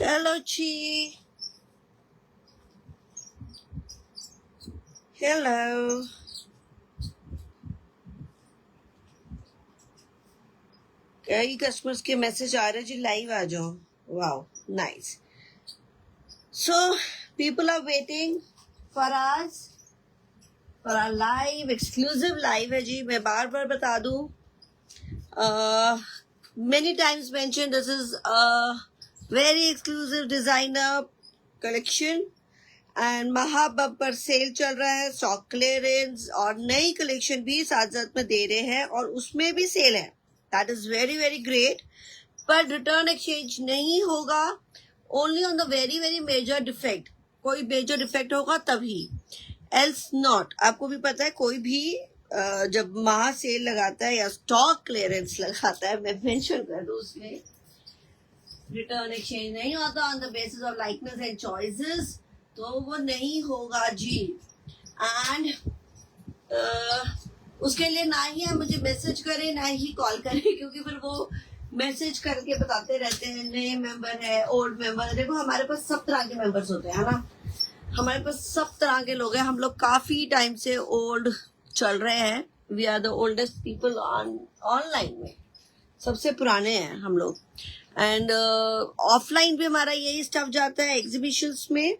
Hello, Chi. Hello. कई customers के message आ रहे हैं जी, लाइव आ जाओ. Wow, nice. So people are waiting for us for our live, exclusive live है जी. मैं बार बार बता दूं. Many times mentioned, this is a very exclusive designer collection and महा बम्पर सेल चल रहा है, स्टॉक क्लियरेंस और नई कलेक्शन भी साथ साथ में दे रहे हैं और उसमें भी सेल है. That is very very great. पर रिटर्न एक्सचेंज नहीं होगा, only on the very very major defect. कोई मेजर डिफेक्ट होगा तभी, एल्स नॉट. आपको भी पता है कोई भी जब महा सेल लगाता है या स्टॉक क्लियरेंस लगाता है, मैं मेंशन कर दूं उसमें, रिटर्न एक्सचेंज नहीं होता on the basis of likeness and choices, तो वो नहीं होगा जी. एंड उसके लिए ना ही आप मुझे मैसेज करें ना ही कॉल करें, क्योंकि फिर वो मैसेज करके बताते रहते हैं नए मेंबर है, ओल्ड मेंबर है. देखो हमारे पास सब तरह के मेंबर्स होते हैं, है ना. हमारे पास सब तरह के लोग हैं. हम लोग काफी टाइम से ओल्ड चल रहे हैं. We are the oldest people online में, सबसे पुराने हैं हम लोग. एंड ऑफलाइन भी हमारा यही स्टफ जाता है एग्जीबिशंस में.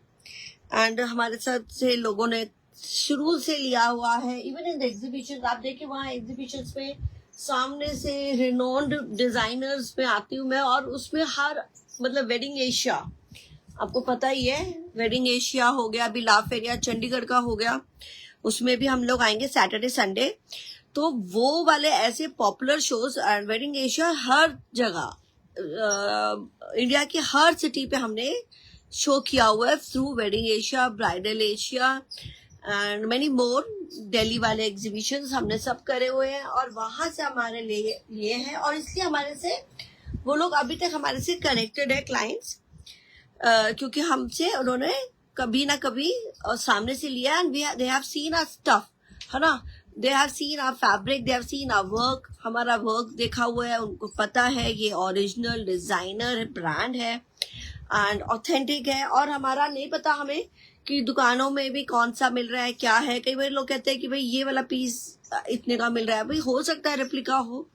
एंड हमारे साथ से लोगों ने शुरू से लिया हुआ है. इवन इन द एग्जीबिशन आप देखिए, वहाँ एग्जीबिशंस में सामने से रिनोन्ड डिजाइनर्स में आती हूँ मैं, और उसमें हर मतलब वेडिंग एशिया, आपको पता ही है, वेडिंग एशिया हो गया, अभी ला फेरिया चंडीगढ़ का हो गया, उसमें भी हम लोग आएंगे सैटरडे संडे. तो वो वाले ऐसे popular shows and wedding Asia हर जगह इंडिया की हर सिटी पे हमने शो किया हुआ है through wedding Asia, bridal Asia and many more. Delhi वाले एग्जीबिशंस हमने सब करे हुए हैं और वहां से हमारे लिए हैं, और इसलिए हमारे से वो लोग अभी तक हमारे से कनेक्टेड है क्लाइंट्स, क्योंकि हमसे उन्होंने कभी ना कभी सामने से लिया. And they have seen our stuff, है ना. They have seen our fabric, they have seen our work. हमारा वर्क देखा हुआ है, उनको पता है ये ओरिजिनल डिजाइनर ब्रांड है एंड ऑथेंटिक है. और हमारा नहीं पता हमें कि दुकानों में भी कौन सा मिल रहा है, क्या है. कई बार लोग कहते हैं कि भाई ये वाला पीस इतने का मिल रहा है. भाई हो सकता है रेप्लिका हो,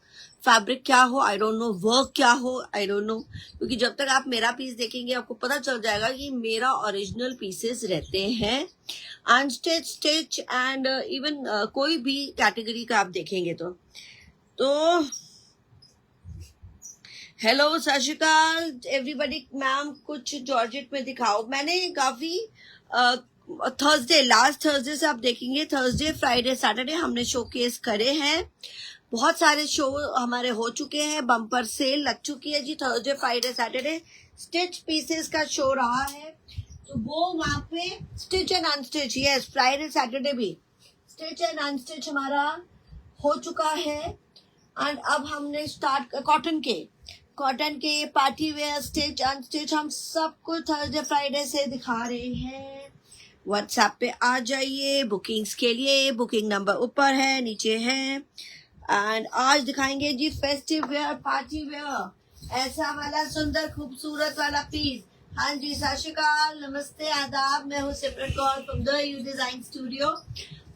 फैब्रिक क्या हो आई डोंट नो, वर्क क्या हो आई डोंट नो, क्योंकि जब तक आप मेरा पीस देखेंगे आपको पता चल जाएगा कि मेरा ओरिजिनल पीसेस रहते हैं. अनस्टिच, स्टिच एंड इवन कोई भी कैटेगरी का आप देखेंगे तो हेलो सत श्री अकाल एवरीबडी. मैम कुछ जॉर्जेट में दिखाओ. मैंने काफी थर्सडे, लास्ट थर्सडे से आप देखेंगे, थर्सडे फ्राइडे सैटरडे हमने शोकेस करे हैं. बहुत सारे शो हमारे हो चुके हैं, बम्पर सेल लग चुकी है जी. Thursday Friday Saturday stitch pieces का शो रहा है, तो वो वहां पे stitch and unstitch, yes Friday Saturday भी स्टिच एंड अनस्टिच हमारा हो चुका है. एंड अब हमने स्टार्ट कॉटन के पार्टी वेयर, स्टिच अनस्टिच, हम सब कुछ थर्सडे फ्राइडे से दिखा रहे हैं. व्हाट्सएप पे आ जाइए बुकिंग्स के लिए. बुकिंग नंबर ऊपर है, नीचे है. एंड आज दिखाएंगे जी फेस्टिव वेयर, पार्टी वेयर, ऐसा वाला सुंदर खूबसूरत वाला पीस. हाँ जी, सत श्री अकाल, नमस्ते, आदाब. मैं हूँ Simran Kaur from the U design studio.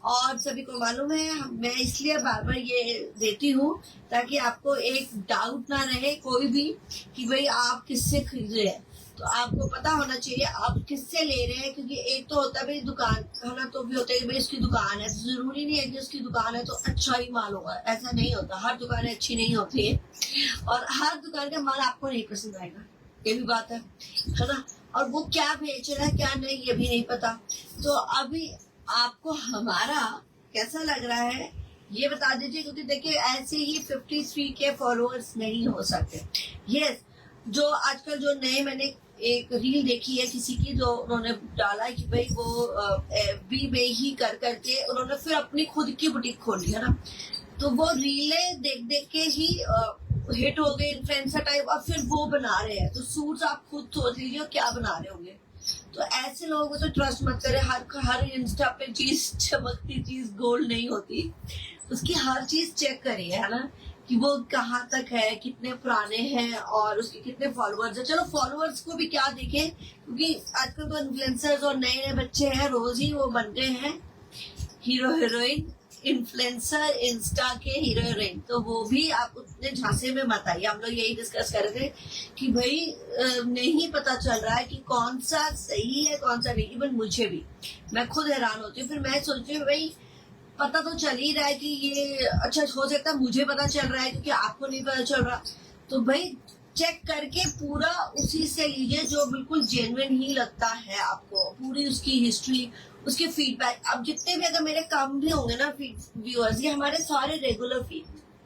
और सभी को मालूम है मैं इसलिए बार बार ये देती हूँ ताकि आपको एक डाउट ना रहे कोई भी कि भाई आप किससे खरीद रहे हैं. तो आपको पता होना चाहिए आप किससे ले रहे हैं, क्योंकि एक तो होता है भाई दुकान है ना, तो भी होता है कि भाई इसकी दुकान है, तो जरूरी नहीं है कि उसकी दुकान है तो अच्छा ही माल होगा. ऐसा नहीं होता, हर दुकान अच्छी नहीं होती है और हर दुकान का माल आपको नहीं पसंद आएगा, ये भी बात है ना. और वो क्या बेच रहा है क्या नहीं ये भी नहीं पता. तो अभी आपको हमारा कैसा लग रहा है ये बता दीजिए, क्योंकि देखिए ऐसे ही 53K फॉलोअर्स नहीं हो सकते. यस, जो आजकल जो नए, मैंने एक रील देखी है किसी की, जो उन्होंने डाला कि भाई वो FB में ही कर करके उन्होंने फिर अपनी खुद की बुटीक खोली है ना. तो वो रीलें देख देख के ही हिट हो गए, इन्फ्लुएंसर टाइप, और फिर वो बना रहे हैं. तो सूट्स आप खुद सोच लीजिए क्या बना रहे होंगे. तो ऐसे लोगों को तो ट्रस्ट मत करें. हर इंस्टा पे चीज, चमकती चीज गोल्ड नहीं होती, उसकी हर चीज चेक करिए, है ना, कि वो कहाँ तक है, कितने पुराने हैं और उसके कितने फॉलोअर्स हैं। चलो फॉलोअर्स को भी क्या देखें, क्योंकि आजकल तो इन्फ्लुएंसर्स और नए नए बच्चे हैं, रोज ही वो बन रहे हैं हीरो हीरोइन, इन्फ्लुएंसर, इंस्टा के हीरो हीरोइन। तो वो भी आप उतने झांसे में मत आइए। हम लोग यही डिस्कस कर रहे थे कि भाई नहीं पता चल रहा है कि कौन सा सही है कौन सा नहीं। इवन मुझे भी, मैं खुद हैरान होती हूँ। फिर मैं सोचती हूँ भाई पता तो चल ही रहा है कि ये अच्छा हो सकता है मुझे पता चल रहा है क्योंकि आपको नहीं पता चल रहा। तो भाई चेक करके पूरा उसी से लीजिए जो बिल्कुल जेन्युइन ही लगता है आपको, पूरी उसकी हिस्ट्री, उसके फीडबैक। अब जितने भी अगर मेरे कम भी होंगे ना व्यूअर्स, ये हमारे सारे रेगुलर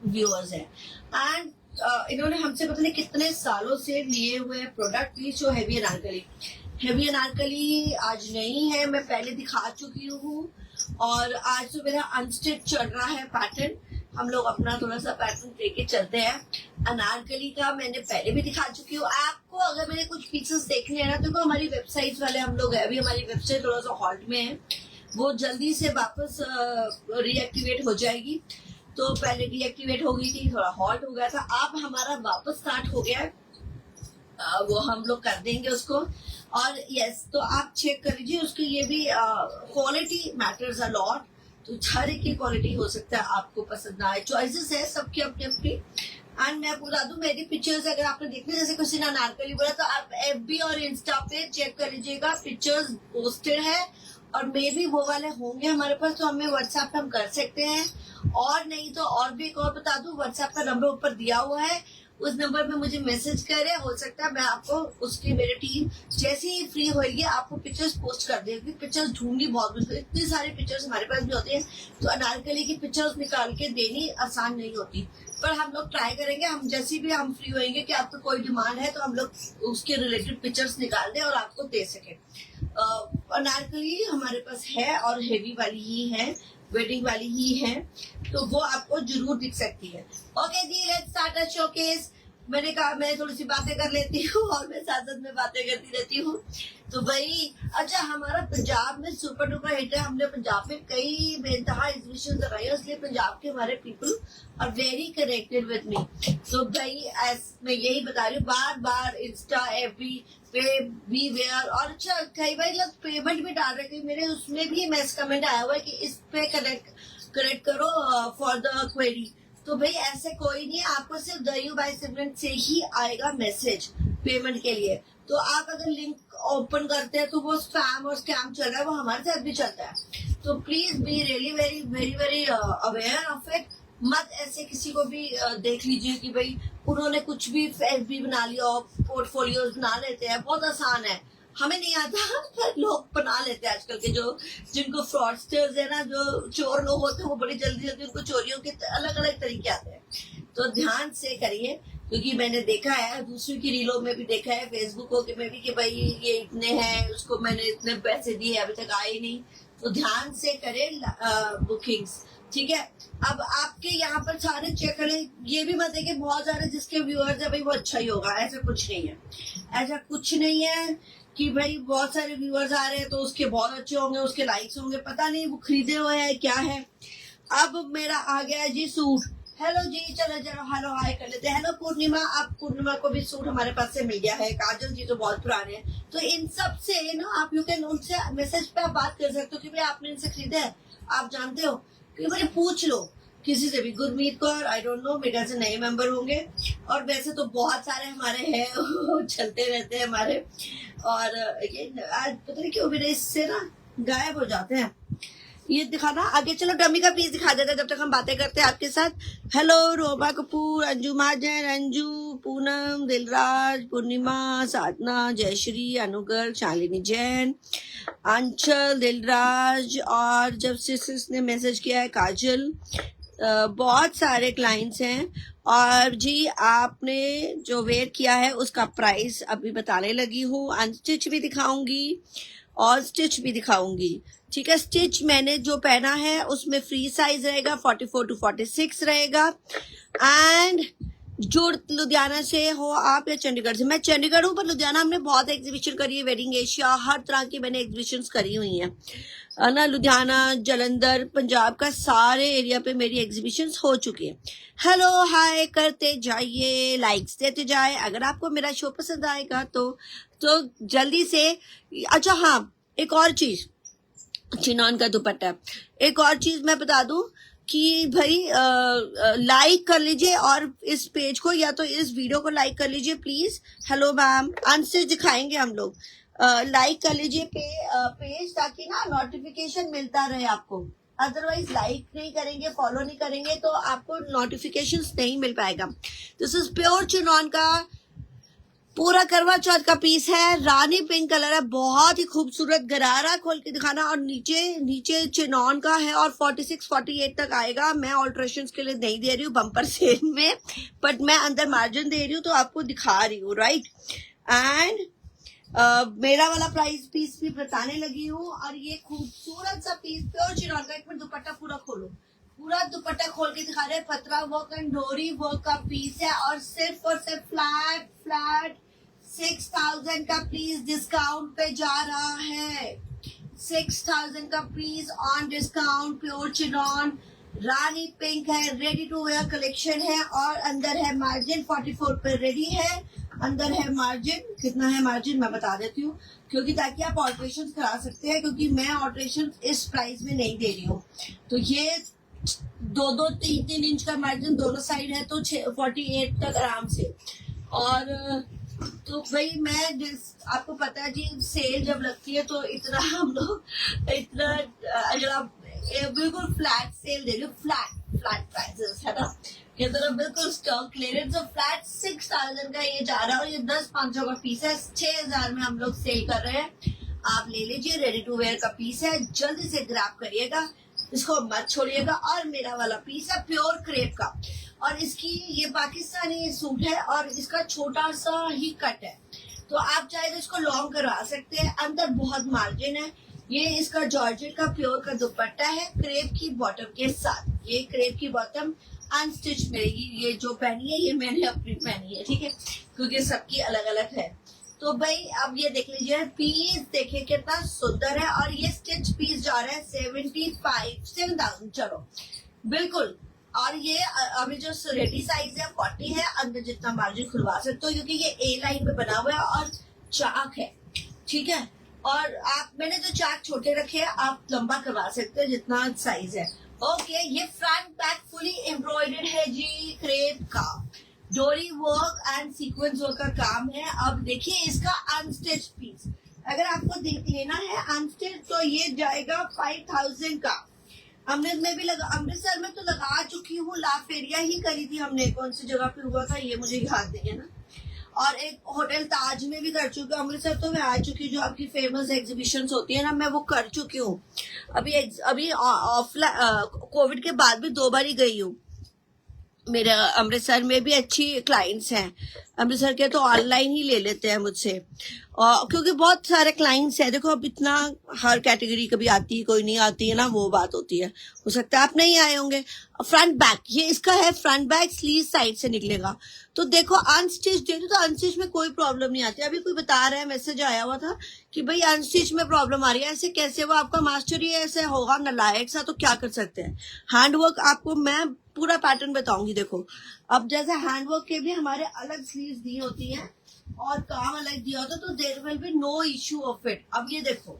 व्यूअर्स हैं एंड इन्होंने हमसे पता नहीं कितने सालों से लिए हुए प्रोडक्ट। प्लीज जो हैवी अनारकली, हैवी अनारकली आज नहीं है, मैं पहले दिखा चुकी हूँ और आज तो मेरा अनस्टिच चल रहा है पैटर्न। हम लोग अपना थोड़ा सा पैटर्न लेके चलते हैं। अनारकली का मैंने पहले भी दिखा चुकी हूँ आपको। अगर मेरे कुछ पीसेस देखने हैं ना तो हमारी वेबसाइट वाले हम लोग है, अभी हमारी वेबसाइट थोड़ा सा हॉल्ट में है, वो जल्दी से वापस रीएक्टिवेट हो जाएगी। तो पहले रीएक्टिवेट हो गई थी, थोड़ा हॉल्ट हो गया था, अब हमारा वापस स्टार्ट हो गया है। वो हम लोग कर देंगे उसको। और यस, तो आप चेक कर लीजिए उसकी, ये भी क्वालिटी मैटर्स अ लॉट। तो हर एक की क्वालिटी हो सकता है आपको पसंद ना आए, चॉइसेस है सबकी अपनी अपनी। एंड मैं बता दूं मेरी पिक्चर्स अगर आपने देखने, जैसे किसी ने अनारकली बोला तो आप FB और इंस्टा पे चेक कर लीजिएगा, पिक्चर्स पोस्टेड है और मे भी वो वाले होंगे हमारे पास, तो हमें व्हाट्सएप पे हम कर सकते हैं। और नहीं तो और भी एक और बता दूं, व्हाट्सएप का नंबर ऊपर दिया हुआ है, उस नंबर पे मुझे मैसेज करे, हो सकता है मैं आपको उसकी मेरी टीम जैसे ही फ्री होगी आपको पिक्चर्स पोस्ट कर देगी। पिक्चर्स ढूंढनी बहुत मुश्किल, इतनी सारी पिक्चर्स हमारे पास भी होती है, तो अनारकली की पिक्चर्स निकाल के देनी आसान नहीं होती, पर हम लोग ट्राई करेंगे। हम जैसे भी हम फ्री होंगे कि आपको कोई डिमांड है तो हम लोग उसके रिलेटेड पिक्चर्स निकाल दें और आपको दे सके। अनारकली हमारे पास है और हेवी वाली ही है, वेडिंग वाली ही है, तो वो आपको जरूर दिख सकती है। ओके जी, लेट्स स्टार्ट अ शोकेस। मैंने कहा मैं थोड़ी सी बातें कर लेती हूँ और मैं साथ साथ में बातें करती रहती हूँ। तो भाई अच्छा, हमारा पंजाब में सुपर डुपर हिट है। हमने पंजाब में कई बेइंतहा एग्जीबिशन लगाई है, इसलिए पंजाब के हमारे people are very connected with me. तो भाई मैं यही बता रही हूँ, बार बार इंस्टा FB पे बी वेयर। और अच्छा कई बार लोग पेमेंट भी डाल रहे थे मेरे, उसमें भी मैस कमेंट आया हुआ है कि इस पे कनेक्ट करो फॉर द क्वेरी। तो भाई ऐसे कोई नहीं, आपको सिर्फ दयू बाय सिमरन से ही आएगा मैसेज पेमेंट के लिए। तो आप अगर लिंक ओपन करते हैं तो वो स्पैम और स्कैम चल रहा है, वो हमारे साथ भी चलता है। तो please be really very very very aware of it. मत ऐसे किसी को भी देख लीजिए कि भाई उन्होंने कुछ भी FB बना लिया, पोर्टफोलियोज बना लेते हैं, बहुत आसान है, हमें नहीं आता पर लोग बना लेते हैं आजकल के, जो जिनको फ्रॉडस्टर्स है ना, जो चोर लोग होते हैं, वो बड़ी जल्दी जल्दी उनको चोरियों के अलग अलग तरीके आते हैं। तो ध्यान से करिए, क्योंकि मैंने देखा है दूसरों की रीलों में भी देखा है, फेसबुक में भी कि भाई ये इतने हैं, उसको मैंने इतने पैसे दिए अभी तक आए ही नहीं। तो ध्यान से करें बुकिंग्स, ठीक है। अब आपके यहाँ पर सारे चेक करें, ये भी मत देखें बहुत सारे जिसके व्यूअर्स है भाई वो अच्छा ही होगा, ऐसा कुछ नहीं है। ऐसा कुछ नहीं है कि भाई बहुत सारे व्यूअर्स आ रहे हैं तो उसके बहुत अच्छे होंगे, उसके लाइक्स होंगे, पता नहीं वो खरीदे हुए हैं क्या है। अब मेरा आ गया है जी सूट। हेलो जी, चलो जरा हेलो हाय कर लेते हैं। हेलो पूर्णिमा, आप पूर्णिमा को भी सूट हमारे पास से मिल गया है। काजल जी तो बहुत पुराने हैं, तो इन सब से ना आप यू कैन उनसे मैसेज पे आप बात कर सकते हो कि भाई आपने इनसे खरीदा है, आप जानते हो, कि मुझे पूछ लो किसी से भी। Gurmeet Kaur, I don't know, मेरे से नए मेंबर होंगे। और वैसे तो बहुत सारे हमारे हैं चलते रहते हैं हमारे। और ये आज पता नहीं क्यों मेरे इससे ना गायब हो जाते हैं। ये दिखाना आगे, चलो डमी का पीस दिखा देता जब तक हम बातें करते हैं आपके साथ। हेलो रोबा कपूर, अंजू महाजन, अंजू, पूनम, दिलराज, पूर्णिमा, साधना, जयश्री, अनुगर, शालिनी जैन, अंचल, दिलराज, और जब सिस्टर्स ने मैसेज किया है काजल, बहुत सारे क्लाइंट्स हैं। और जी आपने जो वेयर किया है उसका प्राइस अभी बताने लगी हूँ। अनस्टिच भी दिखाऊंगी और स्टिच भी दिखाऊंगी, ठीक है। स्टिच मैंने जो पहना है उसमें फ्री साइज रहेगा, 44 to 46 रहेगा। एंड जो लुधियाना से हो आप या चंडीगढ़ से, मैं चंडीगढ़ हूँ पर लुधियाना हमने बहुत एग्जीबिशन करी है, वेडिंग एशिया, हर तरह की मैंने एग्जीबिशन करी हुई हैं ना। लुधियाना, जलंधर, पंजाब का सारे एरिया पे मेरी एग्जीबिशन हो चुकी है। हेलो हाय करते जाइए, लाइक्स देते जाए। अगर आपको मेरा शो पसंद आएगा तो जल्दी से। अच्छा हाँ, एक और चीज, चिनॉन का दुपट्टा, एक और चीज मैं बता दूं कि भाई लाइक कर लीजिए और इस पेज को या तो इस वीडियो को लाइक कर लीजिए प्लीज। हेलो मैम, आंसर दिखाएंगे हम लोग। लाइक कर लीजिए पेज, ताकि ना नोटिफिकेशन मिलता रहे आपको। अदरवाइज लाइक नहीं करेंगे, फॉलो नहीं करेंगे तो आपको नोटिफिकेशंस नहीं मिल पाएगा। दिस इज प्योर चिनॉन का पूरा करवा चौथ का पीस है, रानी पिंक कलर है, बहुत ही खूबसूरत। गरारा खोल के दिखाना, और नीचे नीचे चिनॉन का है और 46-48 तक आएगा। मैं ऑल्ट्रेशन के लिए नहीं दे रही हूँ बम्पर सेल में, बट मैं अंदर मार्जिन दे रही हूँ तो आपको दिखा रही हूँ, राइट। एंड मेरा वाला प्राइस पीस भी बताने लगी हूँ। और ये खूबसूरत सा पीस प्योर चिनॉन का, एक मिनट दुपट्टा पूरा खोलो, पूरा दुपट्टा खोल के दिखा रहे हैं। पतरा वर्क एंड डोरी वर्क का पीस है और सिर्फ फ्लैट 6000 का पीस डिस्काउंट पे जा रहा है। 6000 का piece on discount, pure chinon, रानी पिंक है, रेडी टू वेयर कलेक्शन है। और अंदर है मार्जिन 44 पे रेडी है। अंदर है मार्जिन, कितना है मार्जिन मैं बता देती हूँ, क्योंकि ताकि आप ऑल्ट्रेशन करा सकते हैं, क्योंकि मैं ऑल्ट्रेशन इस प्राइस में नहीं दे रही हूँ। तो ये 2-3 इंच का मार्जिन दोनों साइड है, तो 48 तक आराम से। और तो भाई मैं आपको पता है जी, सेल जब लगती है तो इतना हम लोग इतना, अगर आप बिल्कुल फ्लैट सेल दे रहे हो, फ्लैट प्राइसेस है ना, ये तो बिल्कुल स्टॉक क्लियरेंस, तो फ्लैट 6000 का ये जा रहा है। और ये 10-500 का पीस है, 6000 में हम लोग सेल कर रहे हैं। आप ले लीजिए, रेडी टू वेयर का पीस है, जल्दी से ग्रैब करिएगा, इसको मत छोड़िएगा। और मेरा वाला पीस है प्योर क्रेप का, और इसकी ये पाकिस्तानी सूट है और इसका छोटा सा ही कट है, तो आप चाहे तो इसको लॉन्ग करवा सकते हैं। अंदर बहुत मार्जिन है। ये इसका जॉर्जेट का प्योर का दुपट्टा है, क्रेप की बॉटम के साथ। ये क्रेप की बॉटम अनस्टिच मिलेगी। ये जो पहनी है ये मैंने अपनी पहनी है, ठीक है, क्योंकि सबकी अलग अलग है। तो भाई अब ये देख लीजिए, पीस देखिए कितना सुंदर है। और ये स्टिच पीस जा रहा है 7,000, चलो बिल्कुल। और ये अभी जो रेडी साइज है 40 है, अंदर जितना मार्जिन खुलवा सकते हो, क्योंकि ये ए लाइन पे बना हुआ है और चाक है, ठीक है। और मैंने जो चाक छोटे रखे हैं, आप लंबा करवा सकते हो जितना साइज है। ओके, ये फ्रंट बैक फुली एम्ब्रॉयडर्ड है जी, क्रेप का डोरी वर्क एंड सीक्वेंस वर्क का काम है। अब देखिए इसका अनस्टिच पीस, अगर आपको लेना है अनस्टिच तो ये जाएगा 5000 का। अमृतसर में तो लगा चुकी हूँ, लाफ एरिया ही करी थी हमने, कौन सी जगह पे हुआ था ये मुझे याद नहीं है ना। और एक होटल ताज में भी कर चुकी हूँ। अमृतसर तो मैं आ चुकी हूँ, जो आपकी फेमस एग्जीबिशन होती है ना, मैं वो कर चुकी हूँ। अभी कोविड के बाद भी 2 बार ही गई हूँ। मेरे अमृतसर में भी अच्छी क्लाइंट्स हैं। अमृतसर के तो ऑनलाइन ही ले लेते हैं मुझसे, और क्योंकि बहुत सारे क्लाइंट्स हैं। देखो अब इतना हर कैटेगरी कभी आती है, कोई नहीं आती है ना, वो बात होती है। हो सकता है आप नहीं आए होंगे। फ्रंट बैक, ये इसका है फ्रंट बैक, स्लीव साइड से निकलेगा। तो देखो अनस्टिच दे दो तो अनस्टिच में कोई प्रॉब्लम नहीं आती। अभी कोई बता रहा है, मैसेज आया हुआ था कि भाई अनस्टिच में प्रॉब्लम आ रही है, ऐसे कैसे? वो आपका मास्टर ही ऐसे होगा नालायक सा, तो क्या कर सकते हैं। हैंडवर्क आपको मैं पूरा पैटर्न बताऊंगी। देखो अब जैसे हैंडवर्क के भी हमारे अलग स्लीव्स दी होती हैं और काम अलग दिया होता है, तो there will be no issue of it. अब ये देखो,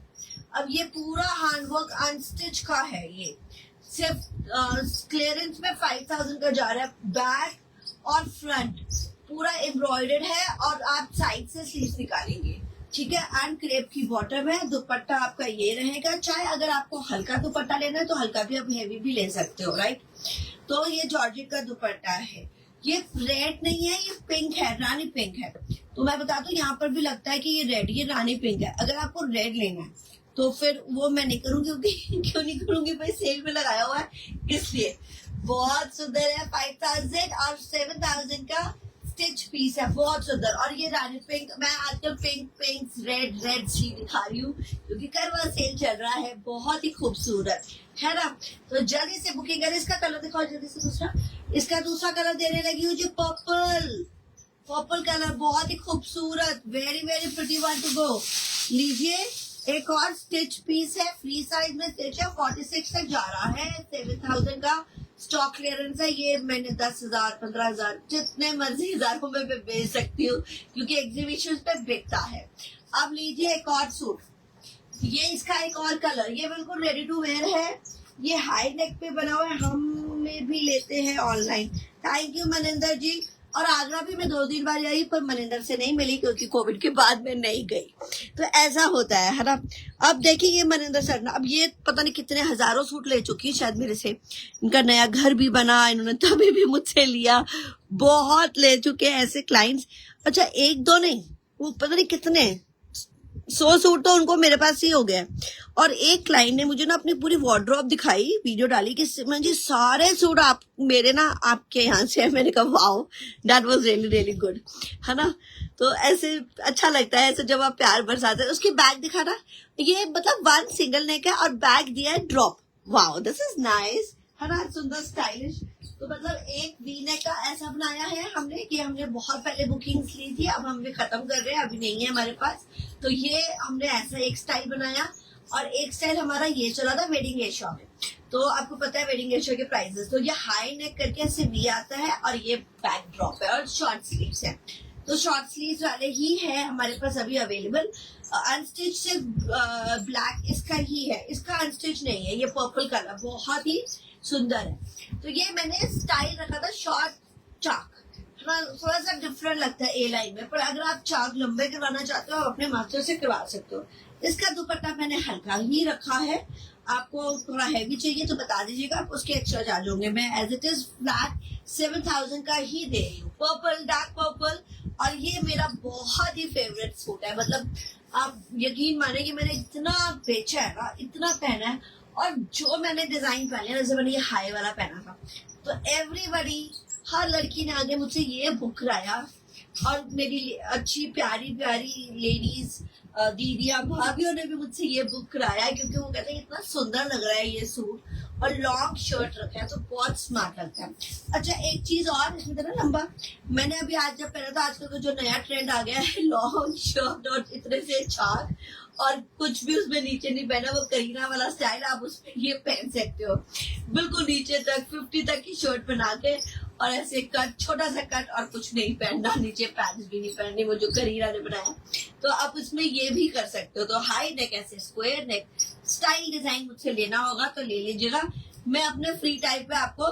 अब ये पूरा हैंडवर्क अनस्टिच का है, ये सिर्फ क्लियरेंस में 5000 का जा रहा है। बैक और फ्रंट पूरा एम्ब्रॉयडर्ड है और आप साइड से स्लीव निकालेंगे, ठीक है। एंड क्रेप की बॉटम है। दुपट्टा आपका ये रहेगा, चाहे अगर आपको हल्का दुपट्टा लेना है तो हल्का भी, आप हेवी भी ले सकते हो, राइट। तो ये जॉर्जेट का दुपट्टा है। ये रेड नहीं है, ये पिंक है, रानी पिंक है। तो मैं बता दूं, यहाँ पर भी लगता है कि ये रेड, ये रानी पिंक है। अगर आपको रेड लेना है तो फिर वो मैं नहीं करूंगी, क्योंकि क्यों नहीं करूंगी भाई, सेल में लगाया हुआ है इसलिए। बहुत सुंदर है, 5000 और 7000 का स्टिच पीस है, बहुत सुंदर। और ये रानी पिंक, मैं आजकल पिंक रेड सी दिखा रही हूँ क्योंकि करवा सेल चल रहा है, बहुत ही खूबसूरत है ना। तो जल्दी से बुकिंग करें। इसका कलर दिखाओ जल्दी से, दूसरा इसका दूसरा कलर देने लगी हूँ जी पर्पल। पर्पल कलर बहुत ही खूबसूरत, very very pretty one to go. लीजिए एक और स्टिच पीस है, फ्री साइज में स्टिच है, 46 तक जा रहा है, 7000 का स्टॉक क्लियरेंस है। ये मैंने 10,000 15,000 जितने मर्जी हजारों में बेच सकती हूँ क्योंकि एग्जीबिशन पे बिकता है। अब लीजिए एक और सूट, ये इसका एक और कलर, ये बिल्कुल रेडी टू वेयर है। ये हाई नेक पे बना हुआ है, हम भी लेते हैं ऑनलाइन। थैंक यू मनिंदर जी। और आगरा भी मैं 2-3 बार आई पर मनिंदर से नहीं मिली क्योंकि कोविड के बाद मैं नहीं गई। तो ऐसा होता है ना। अब देखिए ये मनिंदर सर ना, अब ये पता नहीं कितने हजारों सूट ले चुकी है शायद मेरे से। इनका नया घर भी बना, इन्होंने तभी भी मुझसे लिया, बहुत ले चुके हैं ऐसे क्लाइंट्स। अच्छा एक दो नहीं, वो पता नहीं कितने 100 सूट तो उनको मेरे पास ही हो गया। और एक क्लाइंट ने मुझे ना अपनी पूरी वार्डरोब दिखाई, वीडियो डाली कि मुझे सारे सूट आप मेरे ना आपके यहाँ से है। मैंने कहा wow, that was really really good, है ना। तो ऐसे अच्छा लगता है, ऐसे जब आप प्यार बरसाते हैं। उसकी बैग दिखाना, ये मतलब वन सिंगल नेक है और बैग दिया है drop. Wow this is nice, है ना, सुंदर स्टाइलिश। तो मतलब एक वी नेक का ऐसा बनाया है हमने कि हमने बहुत पहले बुकिंग्स ली थी, अब हम भी खत्म कर रहे हैं, अभी नहीं है हमारे पास। तो ये हमने ऐसा एक स्टाइल बनाया और एक स्टाइल हमारा ये चला था वेडिंग एशिया में। तो आपको पता है वेडिंग एशिया के प्राइसेस, तो ये हाई नेक करके ऐसे वी आता है और ये बैक ड्रॉप है और शॉर्ट स्लीव्स है। तो शॉर्ट स्लीव्स वाले ही है हमारे पास अभी अवेलेबल। अनस्टिच से ब्लैक इसका ही है, इसका अनस्टिच नहीं है। ये पर्पल कलर बहुत ही सुंदर है। तो ये मैंने स्टाइल रखा था शॉर्ट चाक, थोड़ा सा डिफरेंट लगता है ए लाइन में, पर अगर आप चाक लंबे करवाना चाहते हो आप अपने मास्टर से करवा सकते हो। इसका दुपट्टा मैंने हल्का ही रखा है, आपको थोड़ा हैवी चाहिए तो बता दीजिएगा, उसके एक्स्ट्रा चार्ज होंगे। मैं एज इट इज फ्लैट 7000 का ही दे रही हूँ, पर्पल डार्क पर्पल। और ये मेरा बहुत ही फेवरेट सूट है, मतलब आप यकीन माने कि मैंने इतना बेचा है ना, इतना पहना है। और जो मैंने डिजाइन पहने, जैसे मैंने ये हाई वाला पहना था, तो एवरीबडी, हर लड़की ने आगे मुझसे ये बुक कराया। और मेरी अच्छी प्यारी प्यारी लेडीज दीदियां भाभियों ने भी मुझसे ये बुक कराया क्योंकि वो कहते हैं इतना सुंदर लग रहा है ये सूट और लॉन्ग शर्ट रखा है तो बहुत स्मार्ट लगता है। अच्छा एक चीज और, इसमें तो ना लंबा, मैंने अभी आज जब पहना था, आजकल तो जो नया ट्रेंड आ गया है लॉन्ग शर्ट और इतने से चाक और कुछ भी उसमें नीचे नहीं पहना, वो करीना वाला स्टाइल, आप उसमें ये पहन सकते हो बिल्कुल नीचे तक 50 तक की शर्ट पहना के और ऐसे कट, छोटा सा कट और कुछ नहीं पहनना, नीचे पैंट्स भी नहीं पहननी, वो जो करीना ने बनाया। तो आप उसमें ये भी कर सकते हो। तो हाई नेक, ऐसे स्क्वायर नेक स्टाइल डिजाइन मुझसे लेना होगा तो ले लीजिएगा। मैं अपने फ्री टाइम पे आपको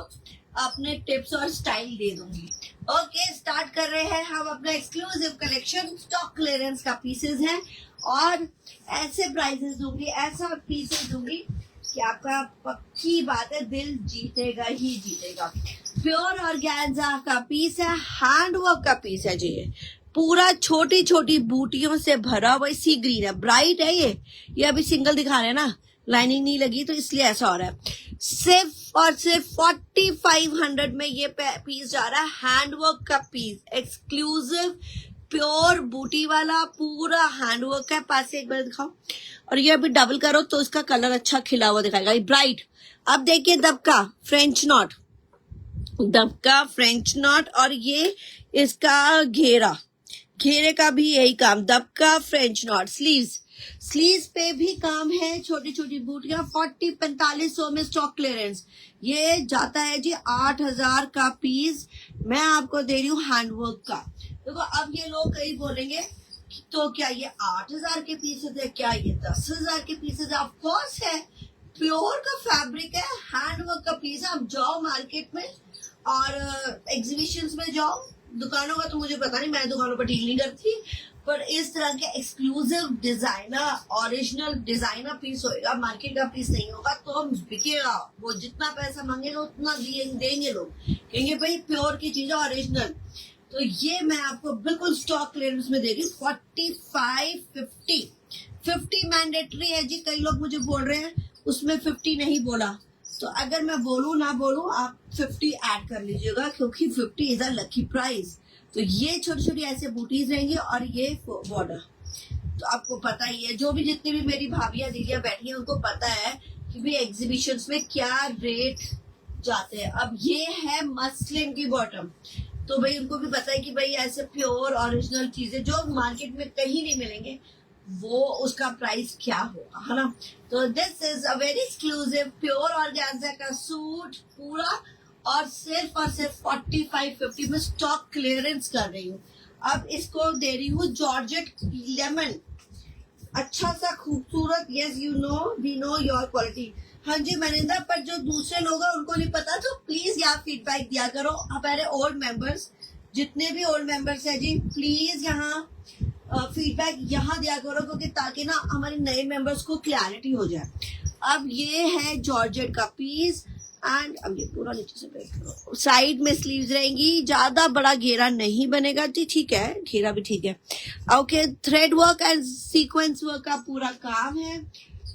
अपने टिप्स और स्टाइल दे दूंगी। ओके स्टार्ट कर रहे हैं हम अपना एक्सक्लूसिव कलेक्शन। स्टॉक क्लियरेंस का पीसेस है और ऐसे प्राइसेस दूंगी, ऐसा पीसेस दूंगी कि आपका पक्की बात है दिल जीतेगा ही जीतेगा। प्योर ऑर्गेन्जा का पीस है, हैंडवर्क का पीस है जी। ये पूरा छोटी छोटी बूटियों से भरा हुआ सी ग्रीन है, ब्राइट है ये अभी सिंगल दिखा रहे हैं ना, लाइनिंग नहीं लगी तो इसलिए ऐसा हो रहा है। सिर्फ और सिर्फ 4500 में ये पीस जा रहा है, हैंडवर्क का पीस, एक्सक्लूसिव प्योर बूटी वाला, पूरा हैंडवर्क है। पास से एक बार दिखाओ, और ये अभी डबल करो तो इसका कलर अच्छा खिला हुआ दिखाएगा, ब्राइट। अब देखिए दबका फ्रेंच नॉट, दबका फ्रेंच नॉट, और ये इसका घेरे का भी यही काम, दबका फ्रेंच नॉट। स्लीव्स पे भी काम है, छोटी छोटी बूटियां, 40-4500 में स्टॉक क्लियरेंस। ये जाता है जी 8000 का पीस, मैं आपको दे रही हूँ हैंडवर्क का। देखो अब ये लोग कई बोलेंगे तो क्या ये 8000 के पीसेस है, क्या ये 10,000 के पीसेस है? ऑफकोर्स है, प्योर का फैब्रिक है, हैंडवर्क का पीस है। आप जाओ मार्केट में और एग्जीबिशंस में जाओ, दुकानों का तो मुझे पता नहीं, मैं दुकानों पर डील नहीं करती, पर इस तरह के exclusive designer, original designer piece होएगा, मार्केट का पीस नहीं होगा तो बिकेगा। वो जितना पैसा मांगेगा उतना देंगे लोग, कहेंगे भाई प्योर की चीज है, ओरिजिनल। तो ये मैं आपको बिल्कुल स्टॉक क्लियरेंस में दे रही हूँ 45-50 मैंडेटरी है जी। कई लोग मुझे बोल रहे हैं उसमें 50 नहीं बोला, तो अगर मैं बोलूं ना बोलूं आप 50 ऐड कर लीजिएगा क्योंकि 50 इज अ लकी प्राइस। तो ये छोटी छोटी ऐसे बूटीज रहेंगी और ये बॉर्डर, तो आपको पता ही है, जो भी जितनी भी मेरी भाभियां दीदियां बैठी हैं उनको पता है कि भी एग्जीबिशंस में क्या रेट जाते हैं। अब ये है मसलिन की बॉटम, तो भाई उनको भी पता है कि भाई ऐसे प्योर ओरिजिनल चीजें जो मार्केट में कहीं नहीं मिलेंगे वो उसका प्राइस क्या होगा, है ना। तो this is a very exclusive pure organza का सूट पूरा, और सिर्फ 45-50 में स्टॉक क्लियरेंस कर रही हूँ। अब इसको दे रही हूँ जॉर्जेट लेमन, अच्छा सा खूबसूरत। Yes you know we know your quality. हाँ जी मनिंदा, पर जो दूसरे लोग हैं उनको नहीं पता, तो प्लीज यहाँ फीडबैक दिया करो। हमारे ओल्ड मेंबर्स, जितने भी ओल्ड मेंबर्स हैं जी, प्लीज यहाँ फीडबैक यहाँ दिया करो, क्योंकि ताकि ना हमारे नए मेंबर्स को क्लैरिटी हो जाए। अब ये है जॉर्जेट का पीस, एंड अब ये पूरा नीचे से पैक करो। साइड में स्लीव्स रहेंगी, ज्यादा बड़ा घेरा नहीं बनेगा जी, ठीक है, घेरा भी ठीक है। Okay, thread work and sequence work का पूरा काम है,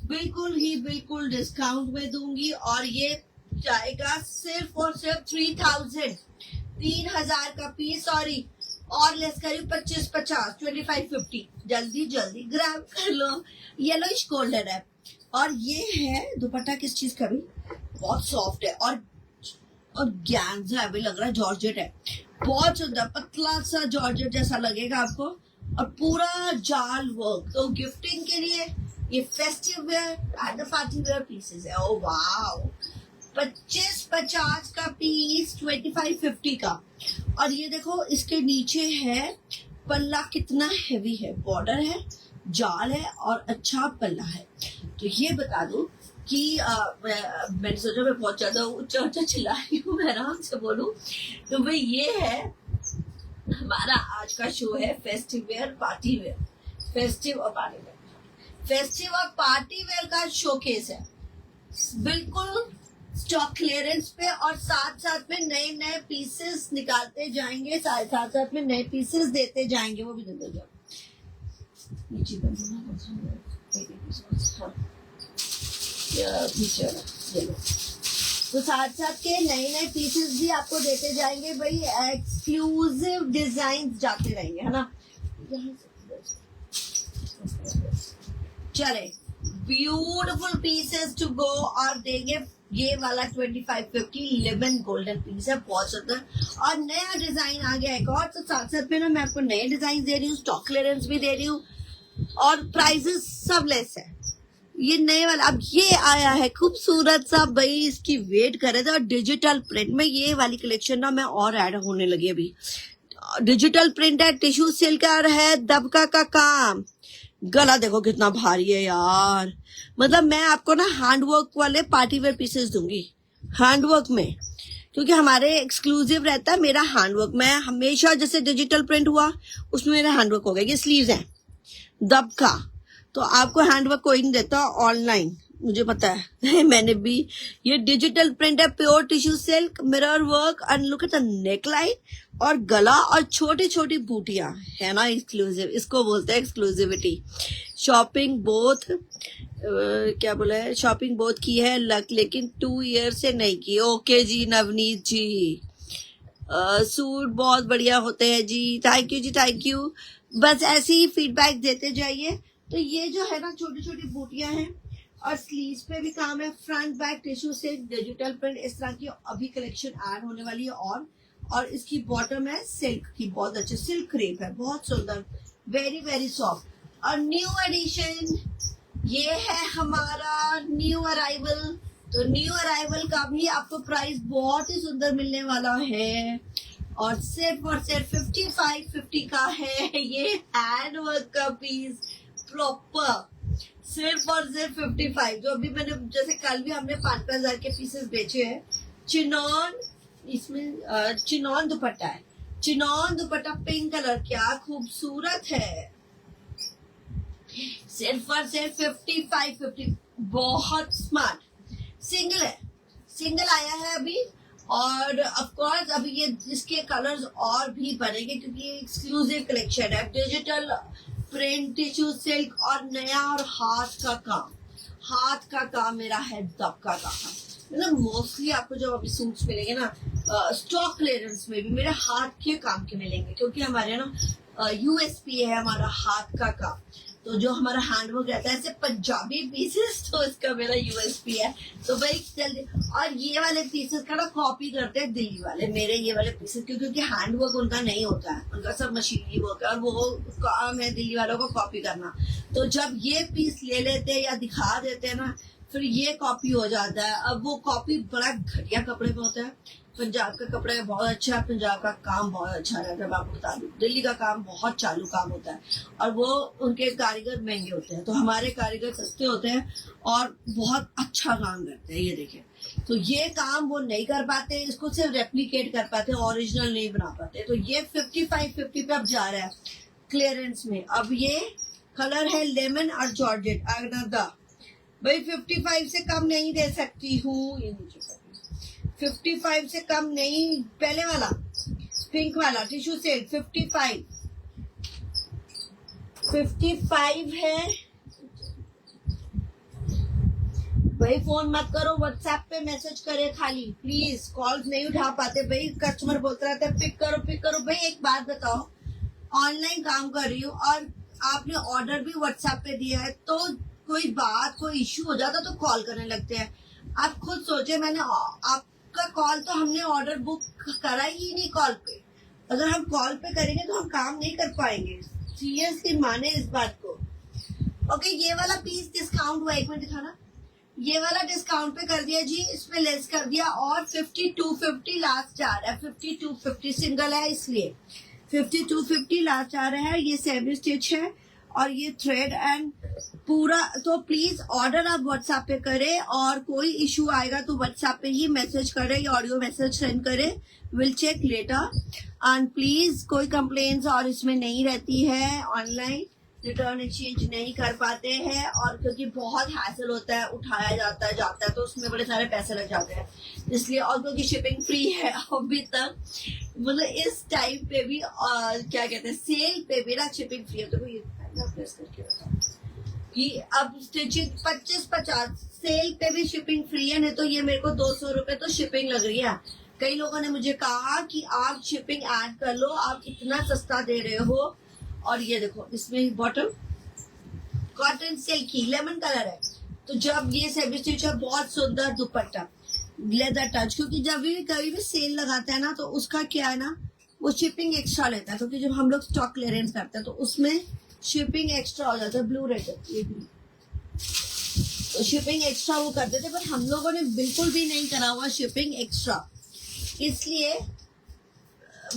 बिल्कुल डिस्काउंट में दूंगी, और ये जाएगा सिर्फ और सिर्फ 3,000 का पीस, सॉरी, और लेस करिए 25-50, 25-50, जल्दी ग्रैब कर लो। येलोइश गोल्डन है, और ये है दुपट्टा किस चीज का भी, बहुत सॉफ्ट है, और गैंजा भी लग रहा है, जॉर्जेट है, बहुत सुंदर, पतला सा जॉर्जेट जैसा लगेगा आपको, और पूरा जाल वर्क। तो गिफ्टिंग के लिए ये festive wear and party wear pieces है। ओ वाओ, 25-50 का पीस, 25-50 का। और ये देखो इसके नीचे है पल्ला, कितना हैवी है, बॉर्डर है, जाल है, और अच्छा पल्ला है। तो ये बता दूं कि मैंने सोचा मैं बहुत ज्यादा ऊंचा चिल्ला रही हूँ, मैं आराम से बोलूं। तो भाई ये है हमारा आज का शो है festive where party wear, festive और पार्टी वेयर का शोकेस है, बिल्कुल स्टॉक क्लियरेंस पे, और साथ में नए पीसेस निकालते जाएंगे, साथ में नए पीसेस देते जाएंगे, वो भी देते जाओ। तो साथ के नए पीसेस भी आपको देते जाएंगे भाई, एक्सक्लूसिव डिजाइन जाते रहेंगे, है ना। चले, ब्यूटीफुल पीसेस टू गो, और देंगे ये वाला 25-50 लेमन गोल्डन पीस है, बहुत सुंदर, और नया डिजाइन आ गया एक और। तो साथ में ना मैं आपको नए डिजाइन दे रही हूँ, स्टॉक क्लियरेंस भी दे रही हूँ, और प्राइसेस सब लेस है। ये नए वाला अब ये आया है खूबसूरत सा, भाई इसकी वेट कर रहे थे, और डिजिटल प्रिंट में ये वाली कलेक्शन ना मैं और ऐड होने लगी अभी। डिजिटल प्रिंट है, टिश्यू सिल्क है, दबका का काम, गला देखो कितना भारी है यार। मतलब मैं आपको ना हैंडवर्क वाले पार्टी वेयर पीसेस दूंगी, हैंडवर्क में, क्योंकि हमारे एक्सक्लूसिव रहता है मेरा हैंडवर्क। मैं हमेशा जैसे डिजिटल प्रिंट हुआ उसमें मेरा हैंडवर्क हो गया। ये स्लीव्स हैं दबका, तो आपको हैंडवर्क कोई नहीं देता ऑनलाइन, मुझे पता है मैंने भी। ये डिजिटल प्रिंट है, pure tissue silk, mirror work, and look at the neck line, और गला, और छोटी छोटी बूटियां है ना, एक्सक्लूसिव, इसको बोलते हैं एक्सक्लूसिविटी। शॉपिंग बोथ क्या बोला है, शॉपिंग बोथ की है लक, लेकिन 2 ईयर से नहीं की। ओके जी नवनीत जी, सूट बहुत बढ़िया होते हैं जी, थैंक यू जी, थैंक यू। बस ऐसे ही फीडबैक देते जाइए। तो ये जो है ना छोटी छोटी बूटियां हैं, और स्लीव्स पे भी काम है, फ्रंट बैक टिश्यू से डिजिटल प्रिंट, इस तरह की अभी कलेक्शन ऐड होने वाली है। और इसकी बॉटम है सिल्क की, बहुत अच्छे सिल्क क्रेप है, बहुत सुंदर, वेरी सॉफ्ट। और न्यू एडिशन ये है हमारा न्यू अराइवल। तो न्यू अराइवल का भी आपको प्राइस बहुत ही सुंदर मिलने वाला है, और सिर्फ 55-50 का है ये हैंडवर्क का पीस, प्रॉपर सिर्फ 55। जो अभी मैंने, जैसे कल भी हमने 5,000 के पीसेस बेचे हैं। चिनॉन, इसमें चिनॉन दुपट्टा है, चिनॉन दुपट्टा पिंक कलर, क्या खूबसूरत है, सिर्फ 55-50, बहुत स्मार्ट। सिंगल है, सिंगल आया है अभी, और ऑफ कोर्स अभी ये इसके कलर्स और भी बनेंगे, क्योंकि ये एक्सक्लूसिव कलेक्शन है, डिजिटल प्रिंट, टिश्यू सिल्क, और नया, और हाथ का काम मेरा है, दबका का काम। मतलब मोस्टली आपको जब अभी सूट्स मिलेंगे ना स्टॉक क्लियरेंस में भी मेरे हाथ के काम के मिलेंगे, क्योंकि हमारे ना यूएसपी है हमारा हाथ का काम। तो जो हमारा हैंडवर्क रहता है ऐसे पंजाबी पीसेस, तो इसका मेरा यूएसपी है। तो भाई जल्दी, और ये वाले पीसेस का ना कॉपी करते हैं दिल्ली वाले, मेरे ये वाले पीसेस, क्योंकि हैंडवर्क उनका नहीं होता है, उनका सब मशीनरी वर्क है और वो काम है दिल्ली वालों को कॉपी करना। तो जब ये पीस ले लेते हैं या दिखा देते हैं ना, फिर ये कॉपी हो जाता है। अब वो कॉपी बड़ा घटिया कपड़े में होता है। पंजाब का कपड़ा बहुत अच्छा है, पंजाब का काम बहुत अच्छा रहता है। मैं आपको बता दूं, दिल्ली का काम बहुत चालू काम होता है और वो उनके कारीगर महंगे होते हैं, तो हमारे कारीगर सस्ते होते हैं और बहुत अच्छा काम करते हैं। ये देखिए, तो ये काम वो नहीं कर पाते, इसको सिर्फ रेप्लिकेट कर पाते, ओरिजिनल नहीं बना पाते। तो ये 55-50 पे अब जा रहा है क्लियरेंस में। अब ये कलर है लेमन और जॉर्जेट अगनदा। भाई 55 से कम नहीं दे सकती हूँ, 55 से कम नहीं। पहले वाला पिंक वाला टिश्यू सेट 55 है। भाई फोन मत करो, व्हाट्सएप पे मैसेज करे खाली, प्लीज। कॉल्स नहीं उठा पाते भाई, कस्टमर बोलते रहते हैं पिक करो। भाई एक बात बताओ, ऑनलाइन काम कर रही हूँ और आपने ऑर्डर भी व्हाट्सएप पे दिया है, तो कोई इश्यू हो जाता तो कॉल करने लगते हैं। आप खुद सोचे, मैंने आपका कॉल तो हमने ऑर्डर बुक करा ही नहीं कॉल पे। अगर हम कॉल पे करेंगे तो हम काम नहीं कर पाएंगे। सीरियसली माने इस बात को। ओके, ये वाला पीस डिस्काउंट हुआ, एक मिनट दिखाना। ये वाला डिस्काउंट पे कर दिया जी, इसमें लेस कर दिया और 5250 लास्ट जा रहा है। 5250 सिंगल है इसलिए 5250 लास्ट आ रहा है। ये सेमी स्टिच है और ये थ्रेड एंड पूरा। तो प्लीज ऑर्डर आप व्हाट्सएप पे करें और कोई इशू आएगा तो व्हाट्सएप पे ही मैसेज करें या ऑडियो मैसेज सेंड करें, will check later. And please कोई कंप्लेंट्स और इसमें नहीं रहती है। ऑनलाइन रिटर्न एक्सचेंज नहीं कर पाते हैं और क्योंकि बहुत हैसल होता है, उठाया जाता है जाता है तो उसमें बड़े सारे पैसे लग जाते हैं, इसलिए। और क्योंकि शिपिंग फ्री है अभी तक, मतलब इस टाइम पे भी क्या कहते हैं, सेल पे भी ना शिपिंग फ्री है। तो ये प्रेस करके बताओ कि अब स्टिचिंग 25-50 सेल पे भी शिपिंग फ्री है, नहीं तो ये मेरे को 200 रुपए तो शिपिंग लग रही है। कई लोगों ने मुझे कहा कि आप शिपिंग ऐड कर लो, आप इतना सस्ता दे रहे हो। और ये देखो, इसमें bottom cotton silky lemon colour है। तो जब ये सेमी स्टिच है, बहुत सुंदर दुपट्टा लेदर टच, क्योंकि जब भी कभी भी सेल लगाता है ना तो उसका क्या है ना, वो शिपिंग एक्स्ट्रा लेता है, क्योंकि जब हम लोग स्टॉक क्लियरेंस करते हैं तो उसमें शिपिंग एक्स्ट्रा हो जाता है। ब्लू रेड तो शिपिंग एक्स्ट्रा वो करते थे, पर हम लोगों ने बिल्कुल भी नहीं करा हुआ शिपिंग एक्स्ट्रा, इसलिए